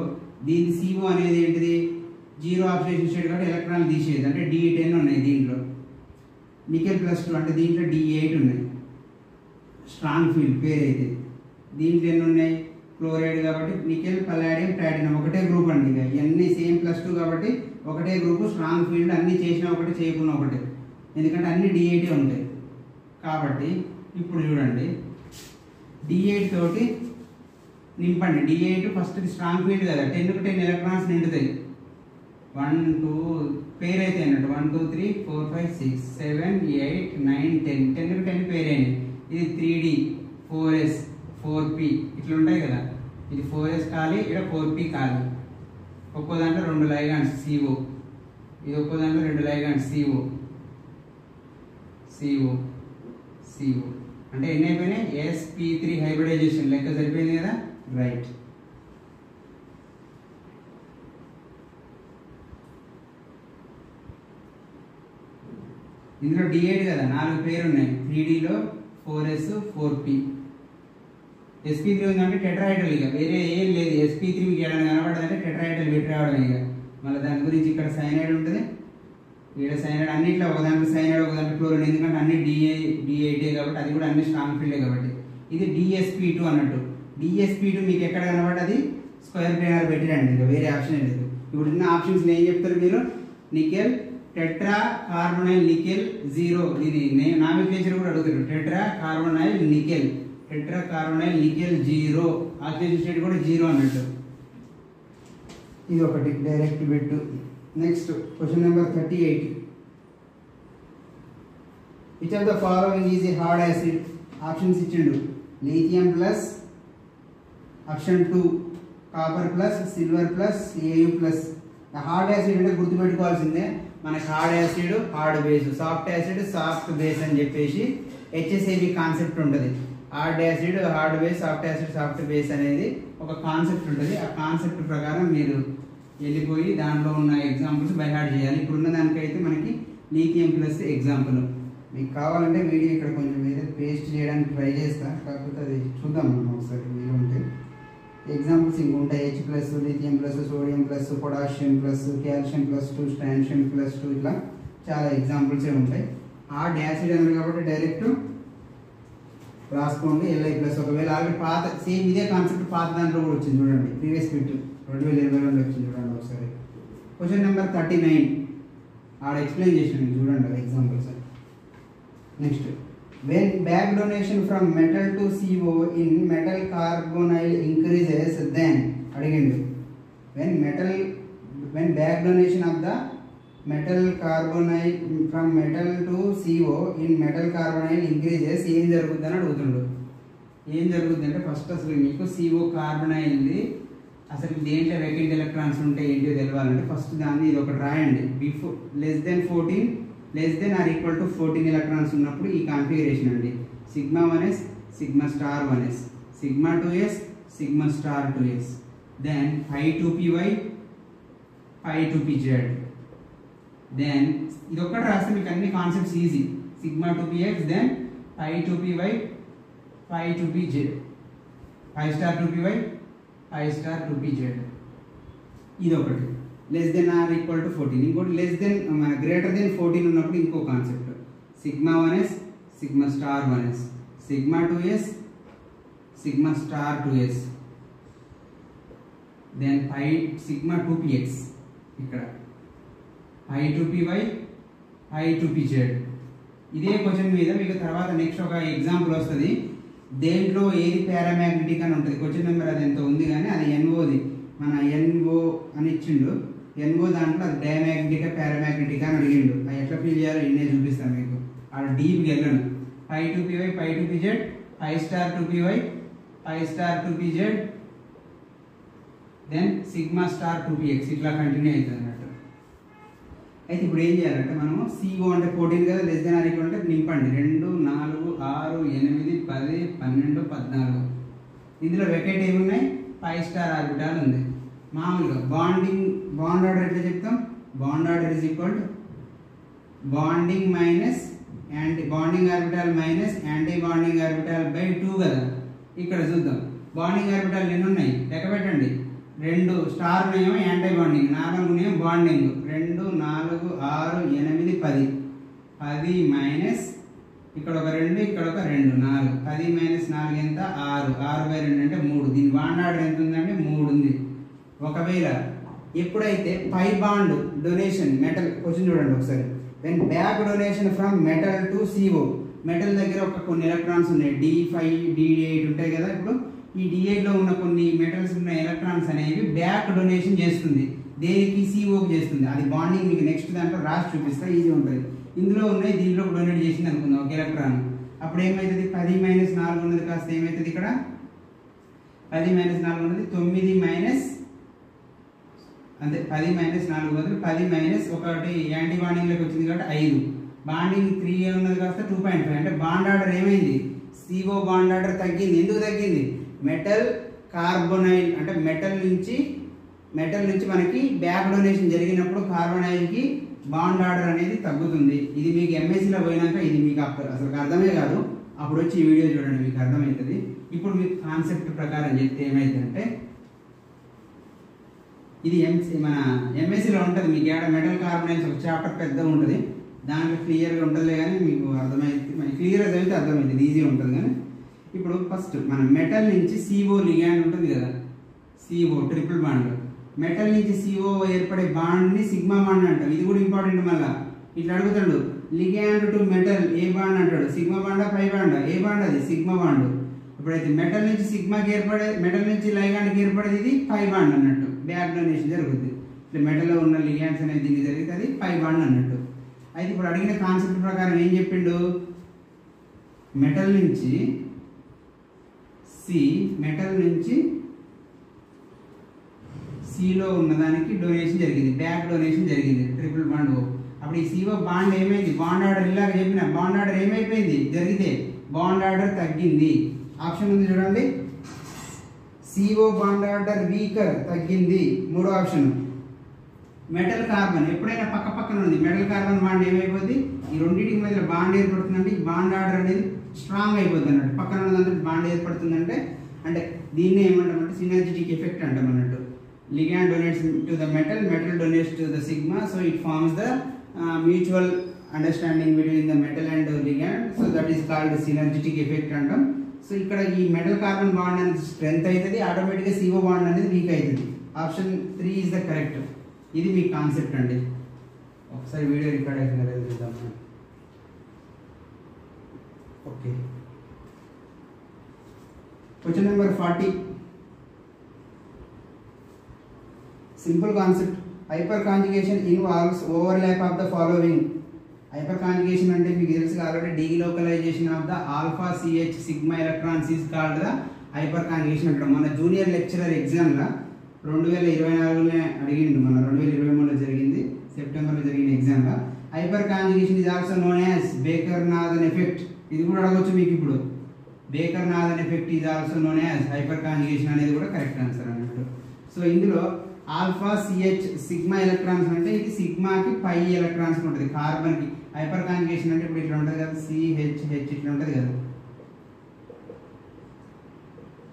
దీని CO అనేది ఏంటిది? 0 ఆక్సిడేషన్ స్టేట్ కాబట్టి ఎలక్ట్రాన్లు తీసేది. అంటే D10 ఉన్నాయి దీంట్లో. నికెల్ +2 అంటే దీంట్లో D8 ఉన్నాయి. స్ట్రాంగ్ ఫీల్డ్ పేరు అయితే. దీంట్లో ఎన్ని ఉన్నాయి? క్లోరైడ్ కాబట్టి నికెల్, పలాడియం, ప్లాటినం ఒకటే గ్రూప్ అండి. ఇక ఇవన్నీ సేమ్ +2 కాబట్టి ఒకటే గ్రూప్. స్ట్రాంగ్ ఫీల్డ్ అన్ని చేసినా ఒకటే, చేయకుండా ఒకటే. ఎందుకంటే అన్ని D8 ఉంటాయి కాబట్టి. ఇప్పుడు చూడండి D8 తోటి నింపండి. D8 ఫస్ట్ స్ట్రాంగ్ ఫీల్డ్ కదా. 10కు 10 ఎలక్ట్రాన్స్ నిండుతాయి. 1 2 పేర్ అయితే అన్నట్టు. 1 2 3 4 5 6 7 8 9 10. 10కు 10 పేర్ అయినాయి. ఇది 3D, 4S, 4P ఇట్లా ఉంటాయి కదా. ఇది 4S ఖాళీ, ఇక్కడ 4P ఖాళీ. ఒక్కో దాంట్లో 2 లైగాండ్స్ CO. ఇది ఒక్కో దాంట్లో 2 లైగాండ్స్ CO. అంటే ఎన్ని అయిపోయినాయి? sp3 హైబ్రిడైజేషన్ లెక్క సరిపోయింది కదా. రైట్. ఇందులో D8 కదా, 4 పేరు ఉన్నాయి. 3Dలో 4S, 4P. sp3 ఉందంటే టెట్రాహైడ్రల్, ఇక వేరే ఏం లేదు. sp3 మీకు ఏమైనా కనబడదంటే టెట్రాహైడ్రల్ పెట్టి రావడం. ఇక మళ్ళీ దాని గురించి ఇక్కడ సైనైడ్ ఉంటుంది, ఇక్కడ సైనైడ్ అన్నిట్లో ఒక దాంట్లో సైనైడ్ ఒక దాంట్లో క్లోరిన్, ఎందుకంటే అన్ని D8 కాబట్టి అది కూడా అన్ని స్ట్రాంగ్ ఫీల్డే కాబట్టి. ఇది DsP2 అన్నట్టు. DsP2 మీకు ఎక్కడ కనబడ్డది స్క్వేర్ ప్లేనర్ పెట్టిరండి, ఇంకా వేరే ఆప్షన్ లేదు. ఇప్పుడు ఉన్న ఆప్షన్స్ ఏం చెప్తారు మీరు, నికెల్ టెట్రా కార్బొనైల్ నికెల్ 0, ఇది నామిక్లేచర్ కూడా అడుగుతారు. Tetra carbonyl nickel 0, oxygen state కూడా 0 అన్నట్టు. ఇది ఒకటి డైరెక్ట్ పెట్టు. Next question number 38. Which of the following is a hard acid? Options ఇచ్చిండు. Lithium plus, option 2 copper plus, silver plus, Au plus. Hard acid అంటే గుర్తుపెట్టుకోవాల్సిందే, మనకి hard acid hard base, soft acid soft base అని చెప్పేసి HSAB concept ఉంటుంది. Hard acid hard base, soft acid soft base అనేది ఒక concept ఉంటుంది. ఆ కాన్సెప్ట్ ప్రకారం మీరు వెళ్ళిపోయి దాంట్లో ఉన్న ఎగ్జాంపుల్స్ బై హార్ట్ చేయాలి. ఇప్పుడున్న దానికైతే మనకి లిథియం ప్లస్ ఎగ్జాంపుల్. మీకు కావాలంటే వీడియో ఇక్కడ కొంచెం వేరే పేస్ట్ చేయడానికి ట్రై చేస్తా, కాకపోతే అది చూద్దాం మనం ఒకసారి వీలు ఉంటే. ఎగ్జాంపుల్స్ ఇంకొంటాయి. H plus, lithium plus, sodium plus, potassium plus, calcium plus 2, strontium plus 2, ఇట్లా చాలా ఎగ్జాంపుల్సే ఉంటాయి. హార్డ్ యాసిడ్ అన్నారు కాబట్టి డైరెక్ట్ రాసుకోండి Li ప్లస్. ఒకవేళ ఆల్రెడీ పాత సేమ్ ఇదే కాన్సెప్ట్ పాత దాంట్లో కూడా వచ్చింది చూడండి, ప్రీవియస్ బిట్ 2022 వచ్చింది చూడండి ఒకసారి. క్వశ్చన్ నెంబర్ 39 ఆడ ఎక్స్ప్లెయిన్ చేసినాను చూడండి examples. Next, when back donation from metal to CO in metal carbonyl increases then అడిగిండు. When back donation of the metal carbonyl from metal to CO in metal carbonyl increases ఏం జరుగుతుందని అడుగుతుండు. ఏం జరుగుతుంది అంటే ఫస్ట్ అసలు మీకు CO కార్బొనైల్ది అసలు దేంట్లో వేకెంట్ ఎలక్ట్రాన్స్ ఉంటాయి ఏంటో తెలవాలంటే ఫస్ట్ దాన్ని ఇది ఒకటి రాయండి. Before less than 14 less than or equal to 14 electrons ఉన్నప్పుడు ఈ కాన్ఫిగరేషన్ అండి. Sigma 1s, sigma star 1s, sigma 2s, sigma star 2s, then phi 2py, phi 2pz. Then ఇది ఒక్కటి రాస్తే మీకు అన్ని concepts easy. Sigma 2px, then phi 2py, phi 2pz, phi star 2py, phi star 2pz. ఇది ఒకటి less than or equal to 14. ఇంకోటి less than మన greater than 14 ఉన్నప్పుడు ఇంకో concept sigma 1s, sigma star 1s, sigma 2s, sigma star 2s, then pi sigma 2px, ఇక్కడ phi 2py, phi 2pz. ఇదే question మీద మీకు తర్వాత నెక్స్ట్ ఒక ఎగ్జాంపుల్ వస్తుంది. దేంట్లో ఏది పారామాగ్నెటిక్ అని ఉంటుంది. క్వశ్చన్ నెంబర్ అది ఎంత ఉంది కానీ అది NOది, మన NO అని ఇచ్చిండు. NO దాంట్లో అది డయామాగ్నెటిక్ పారామాగ్నెటిక్ అని అడిగిండు. అది ఎట్లా ఫీల్ చేయాలో ఇన్నే చూపిస్తాను మీకు. ఆ డీప్కి వెళ్ళను. phi 2py, phi 2pz, phi star 2py, phi star 2pz, then sigma star 2px, ఇట్లా కంటిన్యూ అవుతుంది అన్నట్టు. అయితే ఇప్పుడు ఏం చేయాలంటే మనము CO అంటే 14 కదా, లెస్ దెన్ ఆర్ ఈక్వల్ అంటే నింపండి 2, 4, 6, 8, 10, 12, 14. ఇందులో వెకెట్ ఏమి ఉన్నాయి, 5 స్టార్ ఆర్బిటాల్ ఉంది. మామూలుగా బాండ్ ఆర్డర్ ఎట్లా చెప్తాం, bond order is equal to bonding minus bonding orbital minus anti bonding orbital by 2 కదా. ఇక్కడ చూద్దాం బాండింగ్ ఆర్బిటాల్ ఎన్ని ఉన్నాయి లెక్క పెట్టండి. 2 స్టార్ ఉన్నాయేమో యాంటీ బాండింగ్, 4 ఉన్నాయేమో బాండింగ్. 2, 4, 6, 8, 10. 10 మైనస్ ఇక్కడ ఒక 2, ఇక్కడ ఒక 2, 4. 10 మైనస్ 4 ఎంత, 6. 6/2 అంటే 3. దీని బాండ్ ఆర్డర్ ఎంత ఉందంటే 3 ఉంది. ఒకవేళ ఎప్పుడైతే pi bond donation metal question చూడండి ఒకసారి. When back donation from metal to CO, metal దగ్గర ఒక కొన్ని ఎలక్ట్రాన్స్ ఉన్నాయి, D5, D8 ఉంటాయి కదా. ఇప్పుడు ఈ D8 లో ఉన్న కొన్ని మెటల్స్ ఉన్న ఎలక్ట్రాన్స్ అనేవి బ్యాక్ డొనేషన్ చేస్తుంది. దేనికి, COకి చేస్తుంది. అది బాండింగ్ మీకు నెక్స్ట్ దాంట్లో రాసి చూపిస్తా, ఈజీ ఉంటుంది. ఇందులో ఉన్నాయి, దీంట్లో డొనేట్ చేసింది అనుకుందాం ఒక ఎలక్ట్రాన్. అప్పుడు ఏమవుతుంది, 10 మైనస్ 4 ఉన్నది కాస్త ఏమవుతుంది, ఇక్కడ 10 మైనస్ 4 ఉన్నది 9 మైనస్ అంతే. 10 మైనస్ 4 బదులు 10 మైనస్ ఒకటి యాంటీ బాండింగ్లోకి వచ్చింది కాబట్టి 5. బాండింగ్ 3 ఉన్నది కాస్త 2.5. అంటే బాండ్ ఆర్డర్ ఏమైంది, CO బాండ్ ఆర్డర్ తగ్గింది. ఎందుకు తగ్గింది, మెటల్ కార్బొనైల్ అంటే మెటల్ నుంచి మనకి బ్యాక్ డొనేషన్ జరిగినప్పుడు కార్బొనైల్కి బాండ్ ఆర్డర్ అనేది తగ్గుతుంది. ఇది మీకు MScలో పోయినాక ఇది మీకు అసలు అర్థమే కాదు. అప్పుడు వచ్చి ఈ వీడియో చూడండి, మీకు అర్థమవుతుంది. ఇప్పుడు మీకు కాన్సెప్ట్ ప్రకారం చెప్తే ఏమైందంటే ఇది మన ఎంఎస్సీలో ఉంటుంది, మీకు ఏడ మెటల్ కార్బనైల్స్ ఒక చాప్టర్ పెద్దగా ఉంటుంది, దాంట్లో క్లియర్గా ఉంటుంది కానీ మీకు అర్థమైంది, మనకి క్లియర్గా చదివితే అర్థమవుతుంది, ఈజీగా ఉంటుంది. కానీ ఇప్పుడు ఫస్ట్ మన మెటల్ నుంచి CO లిగాండ్ ఉంటుంది కదా, CO ట్రిపుల్ బాండ్, మెటల్ నుంచి CO ఏర్పడే బాండ్ని సిగ్మా బాండ్ అంటాం. ఇది కూడా ఇంపార్టెంట్. మళ్ళీ ఇట్లా అడుగుతాడు, ligand to metal A bond అంటాడు, సిగ్మా బాండా పై బాండా, ఏ బాండ్ అది సిగ్మా బాండ్. ఇప్పుడైతే మెటల్ నుంచి సిగ్మాకి ఏర్పడే, మెటల్ నుంచి లైగాండ్కి ఏర్పడేది ఇది పై బాండ్ అన్నట్టు, బ్యాక్ డొనేషన్ జరుగుతుంది. ఇట్లా మెటల్లో ఉన్న లిగాండ్స్ అనేది దీనికి జరిగితే అది పై బాండ్ అన్నట్టు. అయితే ఇప్పుడు అడిగిన కాన్సెప్ట్ ప్రకారం ఏం చెప్పిండు, మెటల్ నుంచి మెటల్ నుంచి సిలో ఉన్నదానికి డొనేషన్ జరిగింది, బ్యాక్ డొనేషన్ జరిగింది, ట్రిపుల్ బాండ్. అప్పుడు ఈ CO బాండ్ ఏమైంది, బాండ్ ఆర్డర్ ఇలాగ చెప్పిన బాండ్ ఆర్డర్ ఏమైపోయింది, జరిగితే బాండ్ ఆర్డర్ తగ్గింది. ఆప్షన్ ఉంది చూడండి, CO బాండ్ ఆర్డర్ వీకర్ తగ్గింది. మూడో ఆప్షన్. మెటల్ కార్బన్ ఎప్పుడైనా పక్క పక్కన ఉంది, మెటల్ కార్బన్ బాండ్ ఏమైపోద్ది, ఈ రెండింటికి మధ్య బాండ్ ఏర్పడుతుందంటే ఈ బాండ్ ఆర్డర్ అనేది స్ట్రాంగ్ అయిపోతుంది అన్నట్టు. పక్కన ఉన్నదంటే బాండ్ ఏర్పడుతుందంటే అంటే దీన్ని ఏమంటామంటే సినర్జిటిక్ ఎఫెక్ట్ అంటాం అన్నట్టు. Ligand donates to the metal, metal donates to the sigma, so it forms the mutual understanding between the metal and ligand, so that is called synergistic effect అంటాం. సో ఇక్కడ ఈ మెటల్ కార్బన్ బాండ్ అనేది strength అవుతుంది, ఆటోమేటిక్గా CO bond అనేది weak అవుతుంది. Option 3 is the correct. ఇది మీ కాన్సెప్ట్ అండి. ఒకసారి వీడియో రికార్డ్ అయిపోయిందా లేదా చూద్దాం. Okay, question number 40. Simple concept. Hyper conjugation involves overlap of the following. Hyper conjugation అంటే మీకు తెలుసు already, delocalisation of the alpha CH sigma electrons is called the hyper conjugation అంటారు. మన జూనియర్ లెక్చరర్ ఎగ్జామ్లో 2024లోనే అడిగిండు, మన 2023లో జరిగింది, సెప్టెంబర్లో జరిగిన ఎగ్జామ్లో. Hyper conjugation is also known as baker-Nathan effect. ఇది కూడా అడగవచ్చు మీకు ఇప్పుడు. Baker-Nathan effect is also known as hyper conjugation అనేది కూడా కరెక్ట్ ఆన్సర్ అన్నట్టు. సో ఇందులో ఆల్ఫా CH సిగ్మా ఎలక్ట్రాన్స్ అంటే ఇది సిగ్మాకి పై ఎలక్ట్రాన్స్ ఉంటుంది, కార్బన్కి. హైపర్ కాంజుగేషన్ అంటే ఇప్పుడు ఇట్లా ఉంటుంది కదా, CH ఇట్లా ఉంటుంది కదా,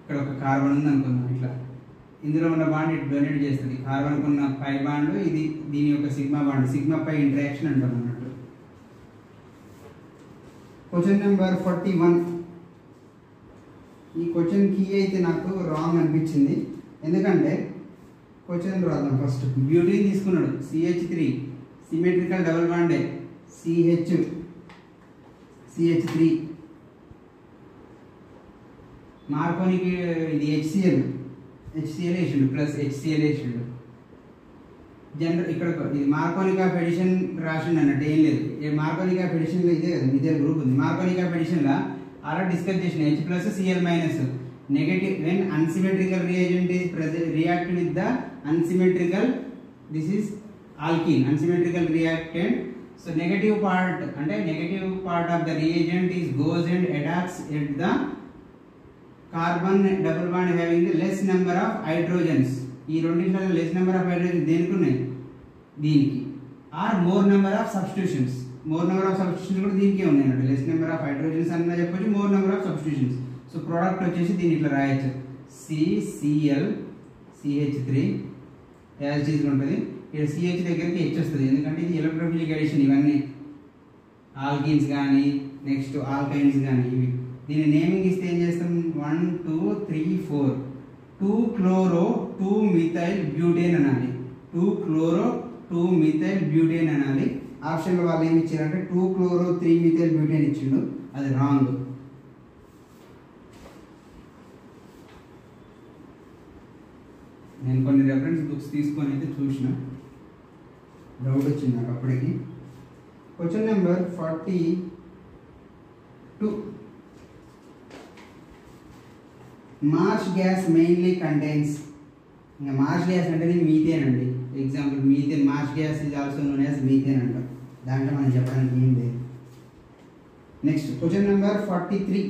ఇక్కడ ఒక కార్బన్ ఉంది అనుకుందాం, ఇట్లా ఇందులో ఉన్న బాండ్ ఇటు డొనేట్ చేస్తుంది, కార్బన్కి ఉన్న పై బాండ్ ఇది దీని యొక్క sigma bond, sigma pi interaction అంటాం అన్నట్టు. Question number 41. ఈ క్వశ్చన్ కీ అయితే నాకు రాంగ్ అనిపించింది, ఎందుకంటే క్వశ్చన్ రాద్దాం. ఫస్ట్ బ్యూటీన్ తీసుకున్నాడు, CH3 సిమెట్రికల్ డబుల్ బాండే, CH3. మార్కోనికి ఇది HCl వేసిండు, ప్లస్ HCl వేసిండు. జనరల్ ఇక్కడ ఇది మార్కోనిక్ ఆఫ్ ఎడిషన్ రాసిండు అన్నట్టు, ఏం లేదు. మార్కోనిక్ ఆఫ్ ఎడిషన్లో ఇదే కదా, ఇదే గ్రూప్ ఉంది. మార్కోనిక్ ఆఫ్ ఎడిషన్లో అలా డిస్కస్ చేసిన H+Cl- negative when unsymmetrical reagent is react with the unsymmetrical, this is alkene, unsymmetrical reactant. So negative part అంటే negative part of the reagent is goes and attacks at the carbon double bond having the less number of hydrogens. ఈ రెండింటిలో less number of hydrogens దేనికి ఉన్నాయి, దీనికి. or more number of substitutions, more number of substitutions కూడా దీనికే ఉన్నాయి అన్నట్టు. less number of hydrogens అన్న చెప్పొచ్చు, more number of substitutions. So product వచ్చేసి దీన్ని ఇట్లా రాయొచ్చు, CCl CH3 యాజ్ ఈజ్ ఉంటుంది. ఇక్కడ CH దగ్గరికి H వస్తుంది, ఎందుకంటే ఇది ఎలక్ట్రోఫిలిక్ అడిషన్. ఇవన్నీ ఆల్కీన్స్ కానీ నెక్స్ట్ ఆల్కైన్స్ కానీ ఇవి. దీని నేమింగ్ ఇస్తే ఏం చేస్తాం, 1 2 3 4 2 క్లోరో 2 మిథైల్ బ్యూటేన్ అనాలి, 2 క్లోరో 2 మిథైల్ బ్యూటేన్ అనాలి. ఆప్షన్లో వాళ్ళు ఏమి ఇచ్చారంటే 2 క్లోరో 3 మిథైల్ బ్యూటేన్ ఇచ్చిండు, అది రాంగ్. నేను కొన్ని రెఫరెన్స్ బుక్స్ తీసుకొని అయితే చూసిన, డౌట్ వచ్చింది నాకు అప్పటికి. Question number 42. Marsh gas mainly contains, ఇంకా మార్ష్ గ్యాస్ అంటే మీథేన్ అండి. Example methane, Marsh gas is also known as methane అంటాం, దాంట్లో మనం చెప్పడానికి ఏం లేదు. Next question number 43.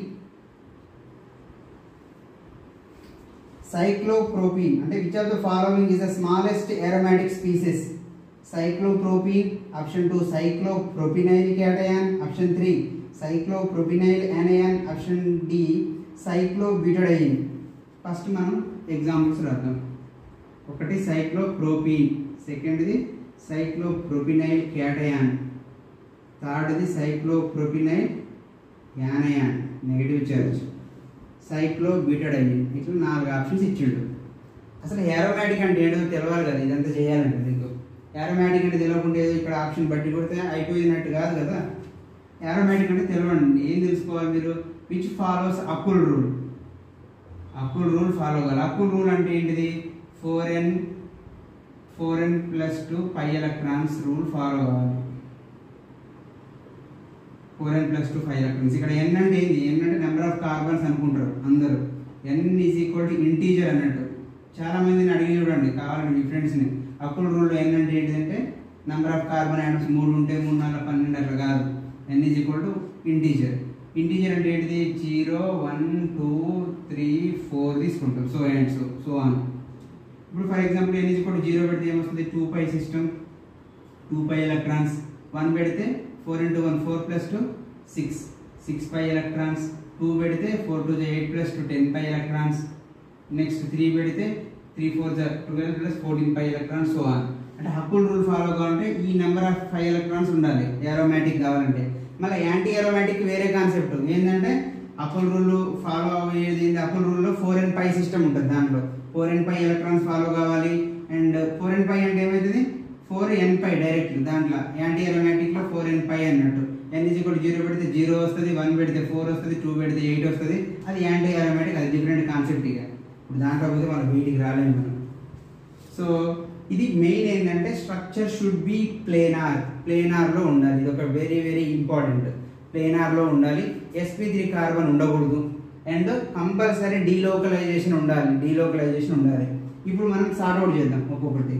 Cyclopropene అంటే which of the following is the smallest aromatic species? Cyclopropene, option 2 cyclopropenyl cation, option 3 cyclopropenyl anion, option D cyclobutadiene. First మనం examples రాద్దాం. ఒకటి సైక్లోప్రోపీన్, సెకండ్ది సైక్లోప్రోపినైల్ క్యాటయాన్, థర్డ్ది cyclopropenyl anion negative charge, cyclobutadiene. ఇట్లా 4 options ఇచ్చిండు. అసలు aromatic అంటే ఏంటో తెలవాలి కదా, ఇదంతా చేయాలంటే మీకు. ఏరోమాటిక్ అంటే తెలియకుండా ఏదో ఇక్కడ ఆప్షన్ బట్టి కొడితే అయిపోయినట్టు కాదు కదా. ఏరోమాటిక్ అంటే తెలవండి. ఏం తెలుసుకోవాలి మీరు? Which follows Akul rule. Akul rule follow కావాలి. అకుల్ రూల్ అంటే ఏంటిది? 4n + 2 π ఎలక్ట్రాన్స్ రూల్ ఫాలో కావాలి. 4n + 2 5 electrons. ఇక్కడ n అంటే ఏంది? n అంటే నెంబర్ ఆఫ్ కార్బన్స్ అనుకుంటారు అందరూ. n = ఇంటీజర్ అన్నట్టు. చాలా మందిని అడిగి చూడండి కావాలంటే మీ ఫ్రెండ్స్ని. అకుల్ రూల్లో n అంటే ఏంటంటే నెంబర్ ఆఫ్ కార్బన్ యాటమ్స్ 3 ఉంటే 3 4 12 అట్లా కాదు. n = integer. ఇంటీజర్ అంటే ఏంటిది? 0 1 2 3 4 తీసుకుంటాం. So and so on. ఇప్పుడు ఫర్ ఎగ్జాంపుల్ n = 0 పెడితే ఏమొస్తుంది? 2π సిస్టమ్, 2π ఎలక్ట్రాన్స్. 1 పెడితే 4 × 1 4 + 2 6, 6π ఎలక్ట్రాన్స్. 2 పెడితే 4 × 2 8 + 2 10π ఎలక్ట్రాన్స్. నెక్స్ట్ 3 పెడితే 3 4 12 + 14π ఎలక్ట్రాన్స్. So on. అంటే అకుల్ రూల్ ఫాలో కావాలంటే ఈ నెంబర్ ఆఫ్ 5 ఎలక్ట్రాన్స్ ఉండాలి ఏరోమాటిక్ కావాలంటే. మళ్ళీ యాంటీ ఏరోమాటిక్ వేరే కాన్సెప్ట్ ఏంటంటే అకుల్ రూల్ ఫాలో అయ్యేది. అకుల్ రూల్లో 4nπ సిస్టమ్ ఉంటుంది. దాంట్లో 4nπ ఎలక్ట్రాన్స్ ఫాలో కావాలి. అండ్ 4nπ అంటే ఏమవుతుంది? 4nπ direct. దాంట్లో యాంటీ ఏరోమాటిక్లో 4nπ అన్నట్టు. n = 0 పెడితే 0 వస్తుంది, 1 పెడితే 4 వస్తుంది, 2 పెడితే 8 వస్తుంది. అది యాంటీ ఏరోమాటిక్. అది డిఫరెంట్ కాన్సెప్ట్. ఇక ఇప్పుడు దాంట్లో పోతే మనం వీటికి రాలేము మనం. సో ఇది మెయిన్ ఏంటంటే స్ట్రక్చర్ షుడ్ బి ప్లేనార్లో ఉండాలి. ఇది ఒక వెరీ వెరీ ఇంపార్టెంట్. ప్లేనార్లో ఉండాలి. sp3 కార్బన్ ఉండకూడదు. అండ్ కంపల్సరీ డీలోకలైజేషన్ ఉండాలి. ఇప్పుడు మనం సార్ట్ అవుట్ చేద్దాం ఒక్కొక్కటి.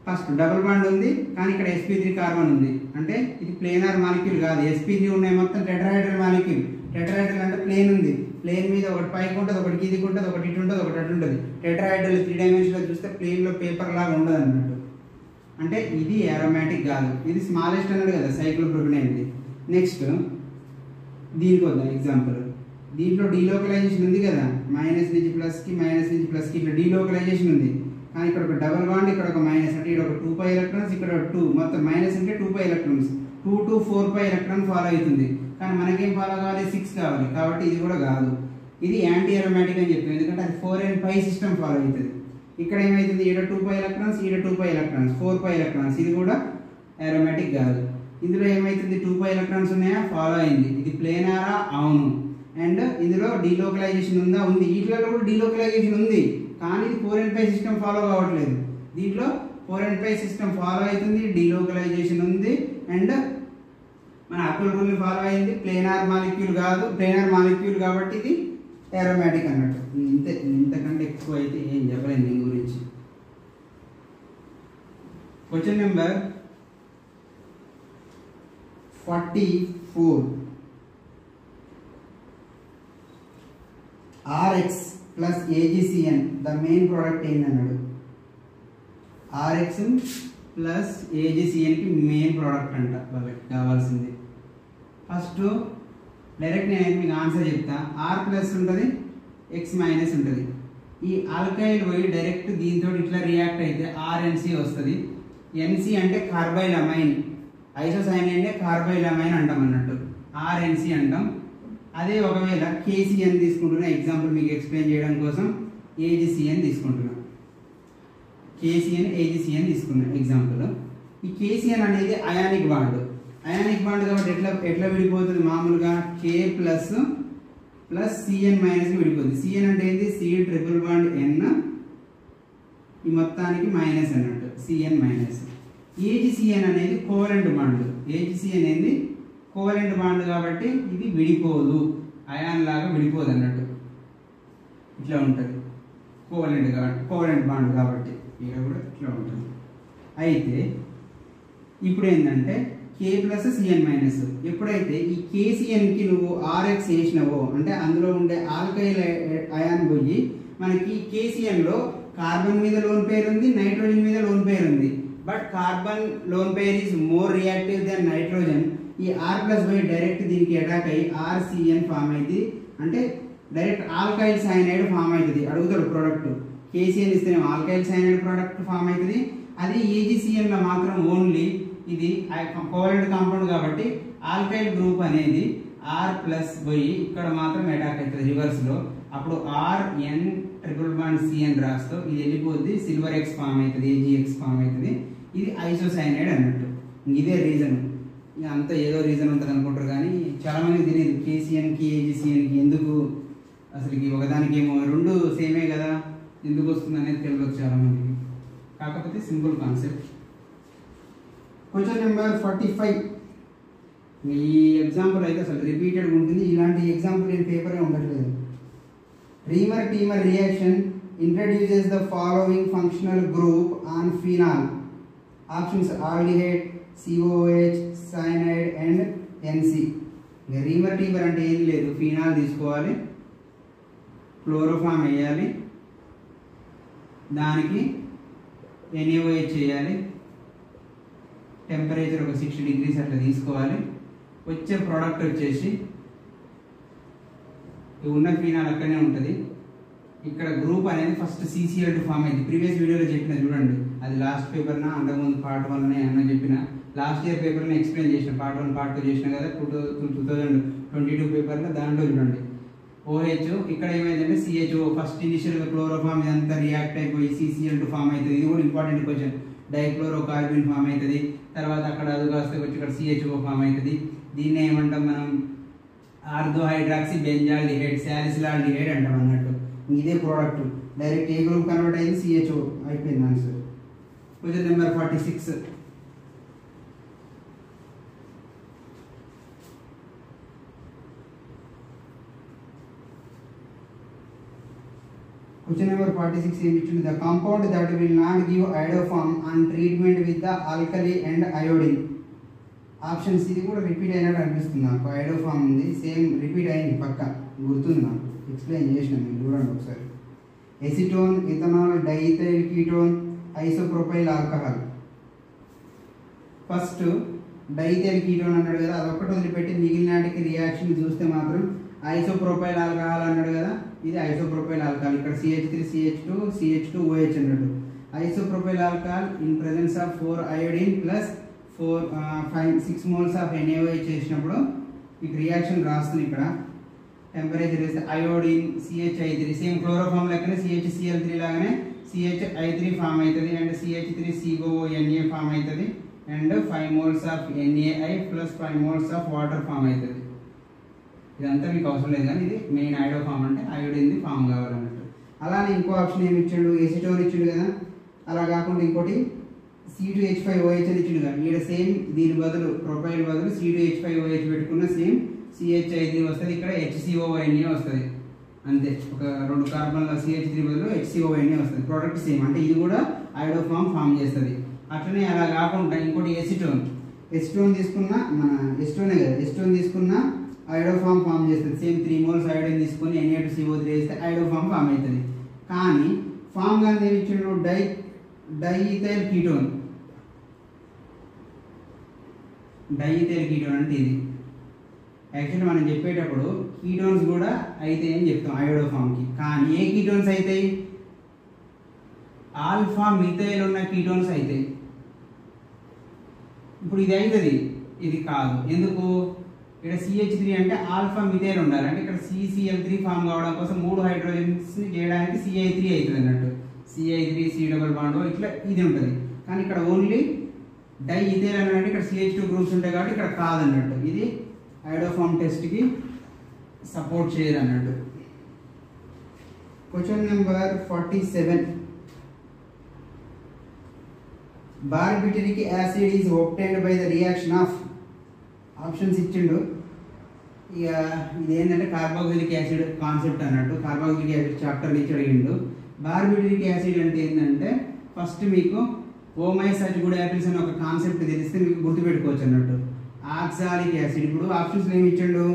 ఫస్ట్ డబుల్ బాండ్ ఉంది కానీ ఇక్కడ sp3 కార్బన్ ఉంది. అంటే ఇది ప్లేనార్ మాలిక్యూల్ కాదు. sp3 ఉన్నాయి మొత్తం టెట్రాహైడ్రల్ మాలిక్యూల్. టెట్రాహైడ్రల్ అంటే ప్లేన్ ఉంది. ప్లేన్ మీద ఒకటి పైకి ఉంటుంది, ఒకటి కిందికి ఉంటుంది, ఒకటి ఇటు ఉంటుంది, ఒకటి అటు ఉంటుంది. టెట్రాహైడ్రల్ 3 డైమెన్షన్లో చూస్తే ప్లేన్లో పేపర్ లాగా ఉండదు అన్నట్టు. అంటే ఇది ఏరోమాటిక్ కాదు. ఇది స్మాలెస్ట్ అన్నాడు కదా సైక్లోప్రోపినైన్. నెక్స్ట్ దీనికి వద్దాం ఎగ్జాంపుల్. దీంట్లో డీలోకలైజేషన్ ఉంది కదా, మైనస్ నుంచి ప్లస్కి, మైనస్ నుంచి ప్లస్కి ఇట్లా డీలోకలైజేషన్ ఉంది. కానీ ఇక్కడ ఒక డబుల్ బాండ్, ఇక్కడ ఒక మైనస్. అంటే ఇక్కడ ఒక 2π ఎలక్ట్రాన్స్, ఇక్కడ 2, మొత్తం మైనస్ అంటే 2π ఎలక్ట్రాన్స్. 2 to 4π ఎలక్ట్రాన్ ఫాలో అవుతుంది. కానీ మనకేం ఫాలో కావాలి? 6 కావాలి. కాబట్టి ఇది కూడా కాదు. ఇది యాంటీ ఏరోమాటిక్ అని చెప్పి, ఎందుకంటే అది 4nπ సిస్టమ్ ఫాలో అవుతుంది. ఇక్కడ ఏమవుతుంది? ఇక్కడ 2π ఎలక్ట్రాన్స్, ఇక్కడ 2π ఎలక్ట్రాన్స్, 4π ఎలక్ట్రాన్స్. ఇది కూడా ఏరోమాటిక్ కాదు. ఇందులో ఏమవుతుంది? 2π ఎలక్ట్రాన్స్ ఉన్నాయా? ఫాలో అయింది. ఇది ప్లేనారా? అవును. అండ్ ఇందులో డీలోకలైజేషన్ ఉందా? ఉంది. వీటిలో కూడా డీలోకలైజేషన్ ఉంది కానీ ఇది 4nπ సిస్టమ్ ఫాలో కావట్లేదు. దీంట్లో 4nπ సిస్టమ్ ఫాలో అవుతుంది, డీలోకలైజేషన్ ఉంది, అండ్ మన అకుల్ రూల్ ఫాలో అయింది. ప్లేనార్ మాలిక్యూల్ కాబట్టి ఇది ఏరోమాటిక్ అన్నట్టు. ఇంతకంటే ఎక్కువ అయితే ఏం చెప్పలేదు దీని గురించి. Question number 44. Rx plus AgCN the main product ఏందన్నాడు. Rx plus AgCN కి మెయిన్ ప్రోడక్ట్ అంట వాళ్ళకి కావాల్సింది. ఫస్ట్ డైరెక్ట్ నేను మీకు ఆన్సర్ చెప్తా. R ప్లస్ ఉంటుంది, X మైనస్ ఉంటుంది. ఈ ఆల్కైల్ పోయి డైరెక్ట్ దీంతో ఇట్లా రియాక్ట్ అయితే RNC వస్తుంది. NC అంటే కార్బైలమైన్, ఐసోసైన్ అంటే కార్బైలమైన్ అంటాం అన్నట్టు. RNC అంటాం. అదే ఒకవేళ KCN తీసుకుంటున్నా, ఎగ్జాంపుల్ మీకు ఎక్స్ప్లెయిన్ చేయడం కోసం AgCN తీసుకుంటున్నా. KCN AgCN తీసుకున్నా ఎగ్జాంపుల్. ఈ KCN అనేది అయానిక్ బాండ్ కాబట్టి ఎట్లా విడిపోతుంది? మామూలుగా K ప్లస్ Cn మైనస్ విడిపోతుంది. Cn అంటే ఏంటి? C∼N ఈ మొత్తానికి మైనస్ అన్నట్టు, Cn మైనస్. AgCN అనేది కోవలెంట్ బాండ్. AgCN అనేది కోవలెంట్ బాండ్ కాబట్టి ఇది విడిపోదు, అయాన్ లాగా విడిపోదు అన్నట్టు. ఇట్లా ఉంటుంది కోవలెంట్ బాండ్ కాబట్టి ఇక్కడ కూడా ఇట్లా ఉంటుంది. అయితే ఇప్పుడు ఏంటంటే K ప్లస్ Cn మైనస్. ఎప్పుడైతే ఈ KCNకి నువ్వు RX వేసినావో అంటే అందులో ఉండే ఆల్కైల్ అయాన్ పోయి మనకి KCNలో కార్బన్ మీద లోన్ పేర్ ఉంది, నైట్రోజన్ మీద లోన్ పేర్ ఉంది. But carbon lone pair is more reactive than nitrogen. ఈ R ప్లస్ పోయి డైరెక్ట్ దీనికి అటాక్ అయ్యి RCN ఫామ్ అయింది. అంటే డైరెక్ట్ ఆల్కైల్ సైనైడ్ ఫామ్ అవుతుంది. అడుగుతాడు ప్రోడక్ట్ KCl ఇస్తేనే ఆల్కైల్ సైనైడ్ ప్రోడక్ట్ ఫామ్ అవుతుంది. అది AgCl లో మాత్రం ఓన్లీ ఇది కోవలెంట్ కాంపౌండ్ కాబట్టి ఆల్కైల్ గ్రూప్ అనేది R ప్లస్ పోయి ఇక్కడ మాత్రం అటాక్ అవుతుంది రివర్స్ లో. అప్పుడు RN ట్రిపుల్ బాండ్ C అని రాస్తూ ఇది వెళ్ళిపోద్ది, సిల్వర్ X ఫామ్ అవుతుంది, AgX ఫామ్ అవుతుంది. ఇది ఐసోసైనైడ్ అన్నట్టు. ఇదే రీజన్. అంతా ఏదో రీజన్ ఉంటుంది అనుకుంటారు కానీ చాలా మందికి తెలియదు KCnకి AgCnకి ఎందుకు అసలుకి ఒకదానికి ఏమో రెండు సేమే కదా ఎందుకు వస్తుంది అనేది తెలియదు చాలా మందికి. కాకపోతే సింపుల్ కాన్సెప్ట్. Question number 45. ఈ ఎగ్జాంపుల్ అయితే అసలు రిపీటెడ్ ఉంటుంది. ఇలాంటి ఎగ్జాంపుల్ నేను పేపరే ఉండట్లేదు. Reimer Tiemann reaction introduces the following functional group on phenol. Options aldehyde, COOH, cyanide and NC. Reimer Tiemann అంటే ఏం లేదు, ఫినాల్ తీసుకోవాలి, క్లోరోఫామ్ వేయాలి, దానికి NaOH చేయాలి, టెంపరేచర్ ఒక 60 degrees అట్లా తీసుకోవాలి. వచ్చే ప్రోడక్ట్ వచ్చేసి ఉన్న ఫినాల్ అక్కడనే ఉంటుంది. ఇక్కడ గ్రూప్ అనేది ఫస్ట్ CCl2 ఫామ్ అయింది. ప్రీవియస్ వీడియోలో చెప్పిన చూడండి, అది లాస్ట్ పేపర్నా అంతకుముందు Part 1 అన్న చెప్పిన. లాస్ట్ ఇయర్ పేపర్ని ఎక్స్ప్లెయిన్ చేసిన, Part 1 Part 2 చేసిన కదా 2022 పేపర్లో. దాంట్లో చూడండి OH ఇక్కడ ఏమైందంటే CHO ఫస్ట్ ఇనిషియల్గా క్లోరోఫామ్ ఇదంతా రియాక్ట్ అయిపోయి CCl2 ఫామ్ అవుతుంది. ఇది కూడా ఇంపార్టెంట్ క్వశ్చన్. డైక్లోరోకార్బిన్ ఫామ్ అవుతుంది. తర్వాత అక్కడ అది కాస్తే వచ్చి ఇక్కడ CHO ఫామ్ అవుతుంది. దీన్ని ఏమంటాం మనం, ఆర్థోహైడ్రాక్సీ బెంజాల్డిహైడ్, సాలిసిలాల్డిహైడ్ అంటాం అన్నట్టు. ఇదే ప్రోడక్ట్ డైరెక్ట్ ఏ గ్రూప్ కన్వర్ట్ అయింది, CHO అయిపోయింది answer. Question number 46. Question number 46 ఏమి ఇచ్చింది, the compound that will not give iodoform on treatment with the alkali and iodine. Options ఇది కూడా రిపీట్ అయినట్టు అనిపిస్తుంది నాకు. iodoform ఉంది, సేమ్ రిపీట్ అయింది పక్క, గుర్తుంది నాకు, ఎక్స్ప్లెయిన్ చేసిన మీరు చూడండి ఒకసారి. Acetone, ethanol, diethyl ketone, isopropyl alcohol. First diethyl ketone అన్నాడు కదా, అదొక్కటి వదిలిపెట్టి మిగిలినాటికి రియాక్షన్ చూస్తే మాత్రం ఐసోప్రోపైల్ ఆల్కహాల్ అన్నాడు కదా, ఇది ఐసోప్రోపైల్ ఆల్కహాల్. ఇక్కడ CH3 CH2 CH2OH అన్నాడు. Isopropyl alcohol in presence of 4 iodine plus 6 moles of NaOH చేసినప్పుడు మీకు రియాక్షన్ రాస్తుంది. ఇక్కడ టెంపరేచర్ వేస్తే అయోడిన్ CHI3 సేమ్ క్లోరోఫామ్ లెక్కనే CHCl3 లాగానే CHI3 ఫామ్ అవుతుంది అండ్ CH3COONA ఫామ్ అవుతుంది and 5 moles of NaI plus 5 moles of water form అవుతుంది. ఇదంతా మీకు అవసరం లేదు కానీ ఇది మెయిన్ iodoform అంటే అయోడిన్ది ఫామ్ కావాలన్నట్టు. అలానే ఇంకో ఆప్షన్ ఏమి ఇచ్చాడు, ఎసిటోన్ ఇచ్చాడు కదా, అలా కాకుండా ఇంకోటి C2H5OH అని ఇచ్చిండు కదా. ఇక్కడ సేమ్ దీని బదులు ప్రొపైల్ బదులు C2H5OH పెట్టుకున్న సేమ్ CHI3 వస్తుంది, ఇక్కడ HCONA వస్తుంది. అంతే, ఒక 2 కార్బన్ల CH3 బదులు HCONA వస్తుంది. ప్రోడక్ట్ సేమ్, అంటే ఇది కూడా iodoform ఫామ్ చేస్తుంది. అట్లనే అలా కాకుండా ఇంకోటి ఎసిటోన్ తీసుకున్న మన ఎసిటోనే కదా, ఎసిటోన్ తీసుకున్న iodoform ఫామ్ చేస్తుంది. సేమ్ 3 moles iodine తీసుకొని Na2CO3 వేస్తే iodoform ఫామ్ అవుతుంది. కానీ ఫామ్ గా ఏమి ఇచ్చిండు, డైథైల్ కీటోన్. డైథైల్ కీటోన్ అంటే ఇది యాక్చువల్లీ మనం చెప్పేటప్పుడు కీటోన్స్ కూడా అయితే అని చెప్తాం iodoform కి. కానీ ఏ కీటోన్స్ అవుతాయి, ఆల్ఫా మిథైల్ ఉన్న కీటోన్స్ అవుతాయి. ఇప్పుడు ఇది అవుతుంది, ఇది కాదు. ఎందుకు, ఇక్కడ CH3 అంటే ఆల్ఫా మిథైల్ ఉండాలి, అంటే ఇక్కడ CCl3 ఫామ్ కావడం కోసం 3 హైడ్రోజన్స్ చేయడానికి CI3 అవుతుంది అన్నట్టు. CI3 C డబుల్ బాండ్ ఇట్లా ఇది ఉంటుంది. కానీ ఇక్కడ ఓన్లీ డైఇథైల్ అని అంటే ఇక్కడ CH2 గ్రూప్స్ ఉంటాయి కాబట్టి ఇక్కడ కాదన్నట్టు. ఇది iodoform టెస్ట్కి సపోర్ట్ చేయరు అన్నట్టు. Question number 47. Barbituric acid is obtained by the reaction of. Options ఇచ్చిండు. ఇక ఇది ఏంటంటే కార్బాక్సిలిక్ యాసిడ్ కాన్సెప్ట్ అన్నట్టు. కార్బాక్సిలిక్ యాసిడ్ చాప్టర్ ఇచ్చి అడిగిండు. బార్బిటరిక్ యాసిడ్ అంటే ఏంటంటే ఫస్ట్ మీకు ఓమైసచ్గుడ్ యాపిల్స్ అని ఒక కాన్సెప్ట్ తెలిస్తే మీకు గుర్తుపెట్టుకోవచ్చు అన్నట్టు. ఆక్సాలిక్ యాసిడ్, ఇప్పుడు ఆప్షన్స్ ఏమి ఇచ్చిండు,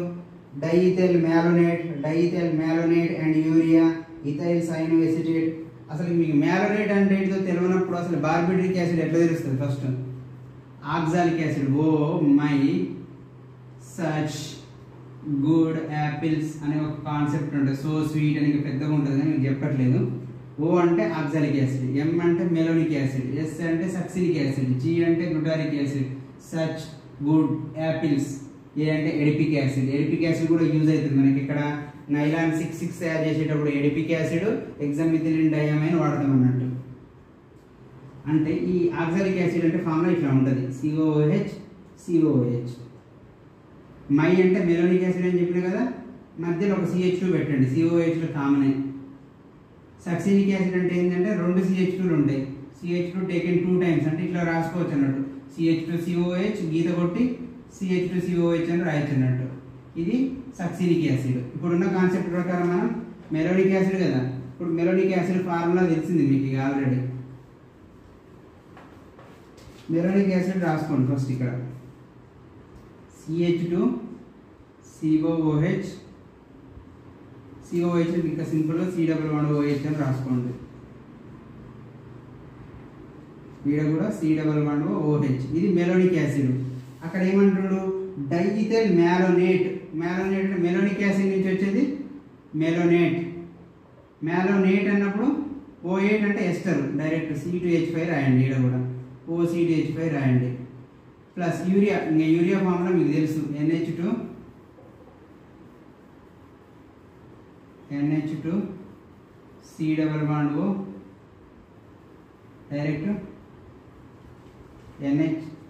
డైఇథైల్ మ్యాలోనేట్ అండ్ యూరియా, ఇథైల్ సైనోఎసిటేట్. అసలు మీకు మ్యాలోనేట్ అంటే ఏంటో తెలియనప్పుడు అసలు బార్బిటరిక్ యాసిడ్ ఎట్లా తెలుస్తుంది, first oxalic acid oh my such good apples అనే ఒక కాన్సెప్ట్ ఉంటుంది. సో స్వీట్ అని పెద్దగా ఉంటుంది కానీ మీకు చెప్పట్లేదు. ఓ అంటే ఆక్సాలిక్ యాసిడ్, ఎం అంటే మెలోనిక్ యాసిడ్, ఎస్ అంటే సక్సిలిక్ యాసిడ్, జి అంటే గ్లూటారిక్ యాసిడ్, సచ్ గుడ్ యాపిల్స్, ఏ అంటే ఎడిపిక్ యాసిడ్. ఎడిపిక్ యాసిడ్ కూడా యూజ్ అవుతుంది మనకి ఇక్కడ నైలాన్ 6,6 తయారు చేసేటప్పుడు ఎడిపిక్ యాసిడ్ హెక్సామిథిలిన్ డయామైన్ వాడతాం అన్నట్టు. అంటే ఈ ఆక్సాలిక్ యాసిడ్ అంటే ఫార్ములా ఇట్లా ఉంటుంది, COOH COOH. మై అంటే మెలోనిక్ యాసిడ్ అని చెప్పిన కదా, మధ్యలో ఒక CH2 పెట్టండి, COOH కామనే. సక్సిలిక్ యాసిడ్ అంటే ఏంటంటే 2 CH2లు ఉంటాయి, CH2 టేకెన్ 2 టైమ్స్ అంటే ఇట్లా రాసుకోవచ్చు అన్నట్టు, CH2COH గీత కొట్టి CH2COH అని రాయొచ్చు అన్నట్టు. ఇది సక్సిలిక్ యాసిడ్. ఇప్పుడున్న కాన్సెప్ట్ ప్రకారం మనం మెలోనిక్ యాసిడ్ కదా, ఇప్పుడు మెలోనిక్ యాసిడ్ ఫార్ములా తెలిసింది మీకు ఇక ఆల్రెడీ. మెలోనిక్ యాసిడ్ రాసుకోండి ఫస్ట్ ఇక్కడ, CH2COOH, COOH ఇంకా సింపుల్గా C11OH అని రాసుకోండి. ఈడ కూడా C11OH. ఇది మెలోనిక్ యాసిడ్. అక్కడ ఏమంటున్నాడు, డైఇథైల్ మ్యాలోనేట్. మ్యాలోనేట్ అంటే మెలోనిక్ యాసిడ్ నుంచి వచ్చేది మెలోనేట్. మ్యాలోనేట్ అన్నప్పుడు O8 అంటే ఎస్టర్, డైరెక్ట్ C2H5 రాయండి. ఈడ కూడా OC2H5 రాయండి. ప్లస్ యూరియా, ఇంకా యూరియా ఫార్ములా మీకు తెలుసు, NH2 C11O direct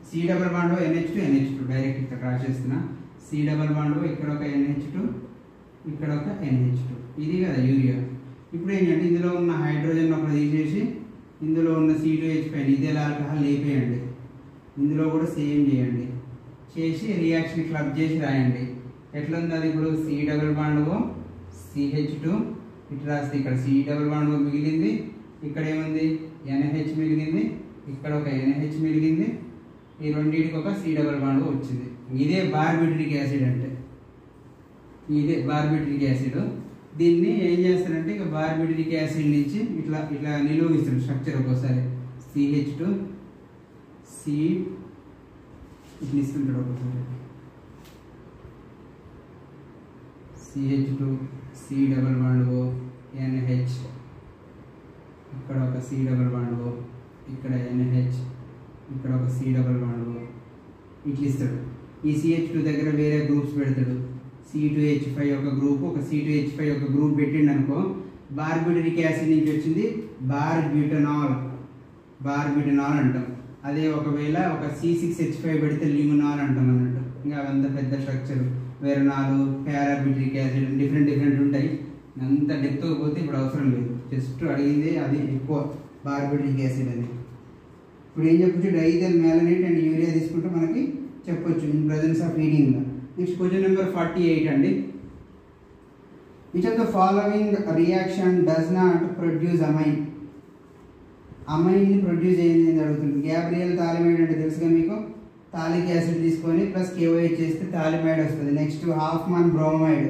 C11O NH2 direct ఇక్కడ రాసేస్తున్నా. C11O ఇక్కడ ఒక NH2, ఇక్కడ ఒక NH2, ఇది కదా యూరియా. ఇప్పుడు ఏంటంటే ఇందులో ఉన్న హైడ్రోజన్ ఒకటి తీసేసి ఇందులో ఉన్న C2H5 ఇదేలా ఆల్కహాల్ లేపేయండి, ఇందులో కూడా సేమ్ చేయండి, చేసి రియాక్షన్ క్లబ్ చేసి రాయండి. ఎట్లా ఉంది అది ఇప్పుడు, C11O CH2 ఇట్లా రాస్తే ఇక్కడ C11O మిగిలింది, ఇక్కడ ఏముంది NH మిగిలింది, ఇక్కడ ఒక NH మిగిలింది, ఈ రెండింటికి ఒక C11O వచ్చింది. ఇదే బార్బిట్రిక్ యాసిడ్ అంటే, ఇదే బార్బిట్రిక్ యాసిడ్. దీన్ని ఏం చేస్తారంటే ఇక బార్బిట్రిక్ యాసిడ్ నుంచి ఇట్లా ఇట్లా నిలువగిస్తారు స్ట్రక్చర్. ఒక్కోసారి CH2 C ఇట్లా ఇస్తుంటాడు, ఒక్కోసారి CH2 C11O NH, ఇక్కడ ఒక C11O, ఇక్కడ NH, ఇక్కడ ఒక C11O ఇట్లా ఇస్తాడు. ఈ CH2 దగ్గర వేరే గ్రూప్స్ పెడతాడు, C2H5 ఒక గ్రూప్, ఒక C2H5 ఒక గ్రూప్ పెట్టిండు అనుకో, బార్బిట్రిక్ యాసిడ్ నుంచి వచ్చింది బార్బ్యూటనాల్ అంటాం. అదే ఒకవేళ ఒక C6H5 పెడితే లిమినాల్ అంటాం అన్నట్టు. ఇంకా అవంతా పెద్ద స్ట్రక్చర్, వెరనాలు, పారాబిట్రిక్ యాసిడ్ డిఫరెంట్ ఉంటాయి. అంత డెప్త్ పోతే ఇప్పుడు అవసరం లేదు, జస్ట్ అడిగింది అది ఎక్కువ బార్బిట్రిక్ యాసిడ్ అని. ఇప్పుడు ఏం చెప్పొచ్చు, డైఇథైల్ మ్యాలోనేట్ అండ్ యూరియా తీసుకుంటే మనకి చెప్పొచ్చు ఇన్ ప్రెజెన్స్ ఆఫ్ ఈడింగ్. నెక్స్ట్ క్వశ్చన్ నెంబర్ 48 అండి. Which of the following reaction does not produce amine? అమైన్ని ప్రొడ్యూస్ చేయండి అని అడుగుతుంది. గ్యాబ్రియల్ థాలిమైడ్ అంటే తెలుసుగా మీకు, థాలిక్ యాసిడ్ తీసుకొని ప్లస్ KOH చేస్తే థాలిమైడ్ వస్తుంది. నెక్స్ట్ హాఫ్మన్ బ్రోమైడ్,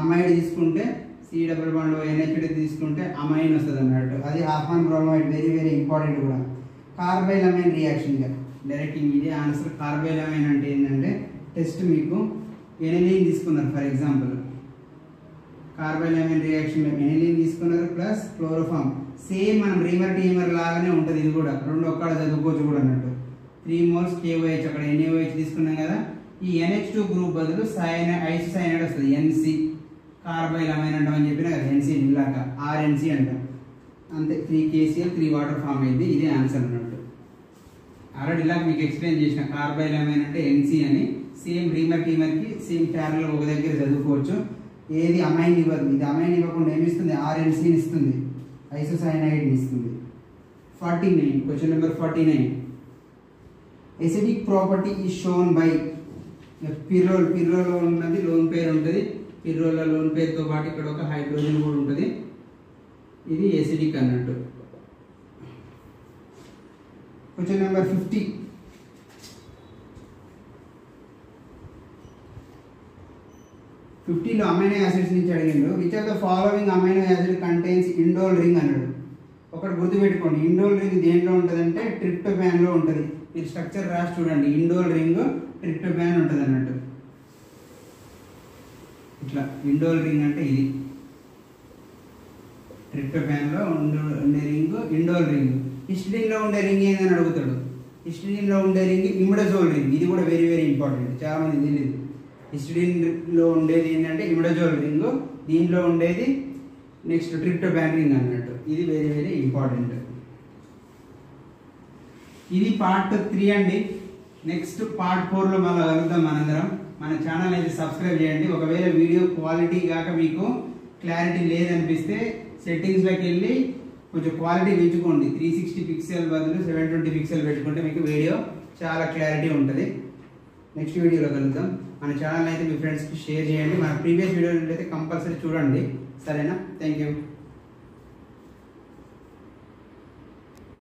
అమైడ్ తీసుకుంటే C11O NH తీసుకుంటే అమైన్ వస్తుంది అన్నట్టు. అది Hofmann bromide, very very important కూడా. కార్బైల్ అమైన్ రియాక్షన్గా డైరెక్ట్ ఇదే ఆన్సర్. కార్బైల్ అమైన్ అంటే ఏంటంటే టెస్ట్ మీకు ఎనిలీన్ తీసుకున్నారు ఫర్ ఎగ్జాంపుల్, కార్బైల్ అమైన్ రియాక్షన్లో ఎనిలీన్ తీసుకున్నారు ప్లస్ క్లోరోఫామ్. సేమ్ మనం రీమర్ టీమర్ లాగానే ఉంటుంది ఇది కూడా, రెండు ఒక్కడ చదువుకోవచ్చు కూడా అన్నట్టు. 3 moles KOH, అక్కడ NaOH తీసుకున్నాం కదా, ఈ NH2 గ్రూప్ బదులు ఐసోసైనైడ్ వస్తుంది, NC. కార్బైల్ అమైన్ అంటామని చెప్పినా కదా, NC ఇలాక RNC అంటాం అంతే. 3 KCl 3 వాటర్ ఫామ్ అయింది, ఇదే ఆన్సర్ అన్నట్టు. ఆల్రెడీ ఇలా మీకు ఎక్స్ప్లెయిన్ చేసిన కార్బైల్ అమైన్ అంటే NC అని. సేమ్ రీమర్ టీమర్కి సేమ్ ప్యారల్ ఒక దగ్గర చదువుకోవచ్చు. ఏది అమైన్ ఇవ్వదు, ఇది అమైన్ ఇవ్వకుండా ఏమిస్తుంది, RNCని ఇస్తుంది, ఐసోసైనైడ్ని ఇస్తుంది. 49 question number 49. Acidic property is shown by pyrrole. పిర్రోల్లో ఉన్నది లోన్ పేర్ ఉంటుంది, పిర్రోల్ లోన్ పేరుతో పాటు ఇక్కడ ఒక హైడ్రోజన్ కూడా ఉంటుంది, ఇది ఎసిడిక్ అన్నట్టు. Question number 50. లో అమైనో యాసిడ్స్ నుంచి అడిగిండు. Which of the following amino acid contains indole ring అన్నాడు. ఒకటి గుర్తుపెట్టుకోండి, ఇండోల్ రింగ్ దేంట్లో ఉంటుందంటే ట్రిప్టోఫాన్లో ఉంటుంది. మీరు స్ట్రక్చర్ రాసి చూడండి, ఇండోల్ రింగ్ ట్రిప్టోఫాన్ ఉంటుంది అన్నట్టు. ఇట్లా ఇండోల్ రింగ్ అంటే ఇది ట్రిప్టోఫాన్లో ఉండే రింగ్ ఇండోల్ రింగ్. హిస్టిడిన్లో ఉండే రింగ్ ఏందని అడుగుతాడు. హిస్టిడిన్లో ఉండే రింగ్ ఇమిడజోల్ రింగ్. ఇది కూడా వెరీ వెరీ ఇంపార్టెంట్, చాలా మంది తెలియదు. హిస్టిడిన్లో ఉండేది ఏంటంటే ఇమిడజోల్ రింగ్, దీంట్లో ఉండేది నెక్స్ట్ ట్రిప్టోఫాన్ రింగ్ అన్నట్టు. ఇది వెరీ వెరీ ఇంపార్టెంట్. ఇది పార్ట్ 3 అండి. నెక్స్ట్ పార్ట్ 4లో మళ్ళీ కలుద్దాం మనందరం. మన ఛానల్ అయితే సబ్స్క్రైబ్ చేయండి. ఒకవేళ వీడియో క్వాలిటీ కాక మీకు క్లారిటీ లేదనిపిస్తే సెట్టింగ్స్లోకి వెళ్ళి కొంచెం క్వాలిటీ పెంచుకోండి. 360 పిక్సెల్ బదులు 720 పిక్సెల్ పెట్టుకుంటే మీకు వీడియో చాలా క్లారిటీ ఉంటుంది. నెక్స్ట్ వీడియోలో కలుద్దాం. మన ఛానల్ అయితే మీ ఫ్రెండ్స్కి షేర్ చేయండి. మన ప్రీవియస్ వీడియోలు అయితే కంపల్సరీ చూడండి. సరేనా? Thank you.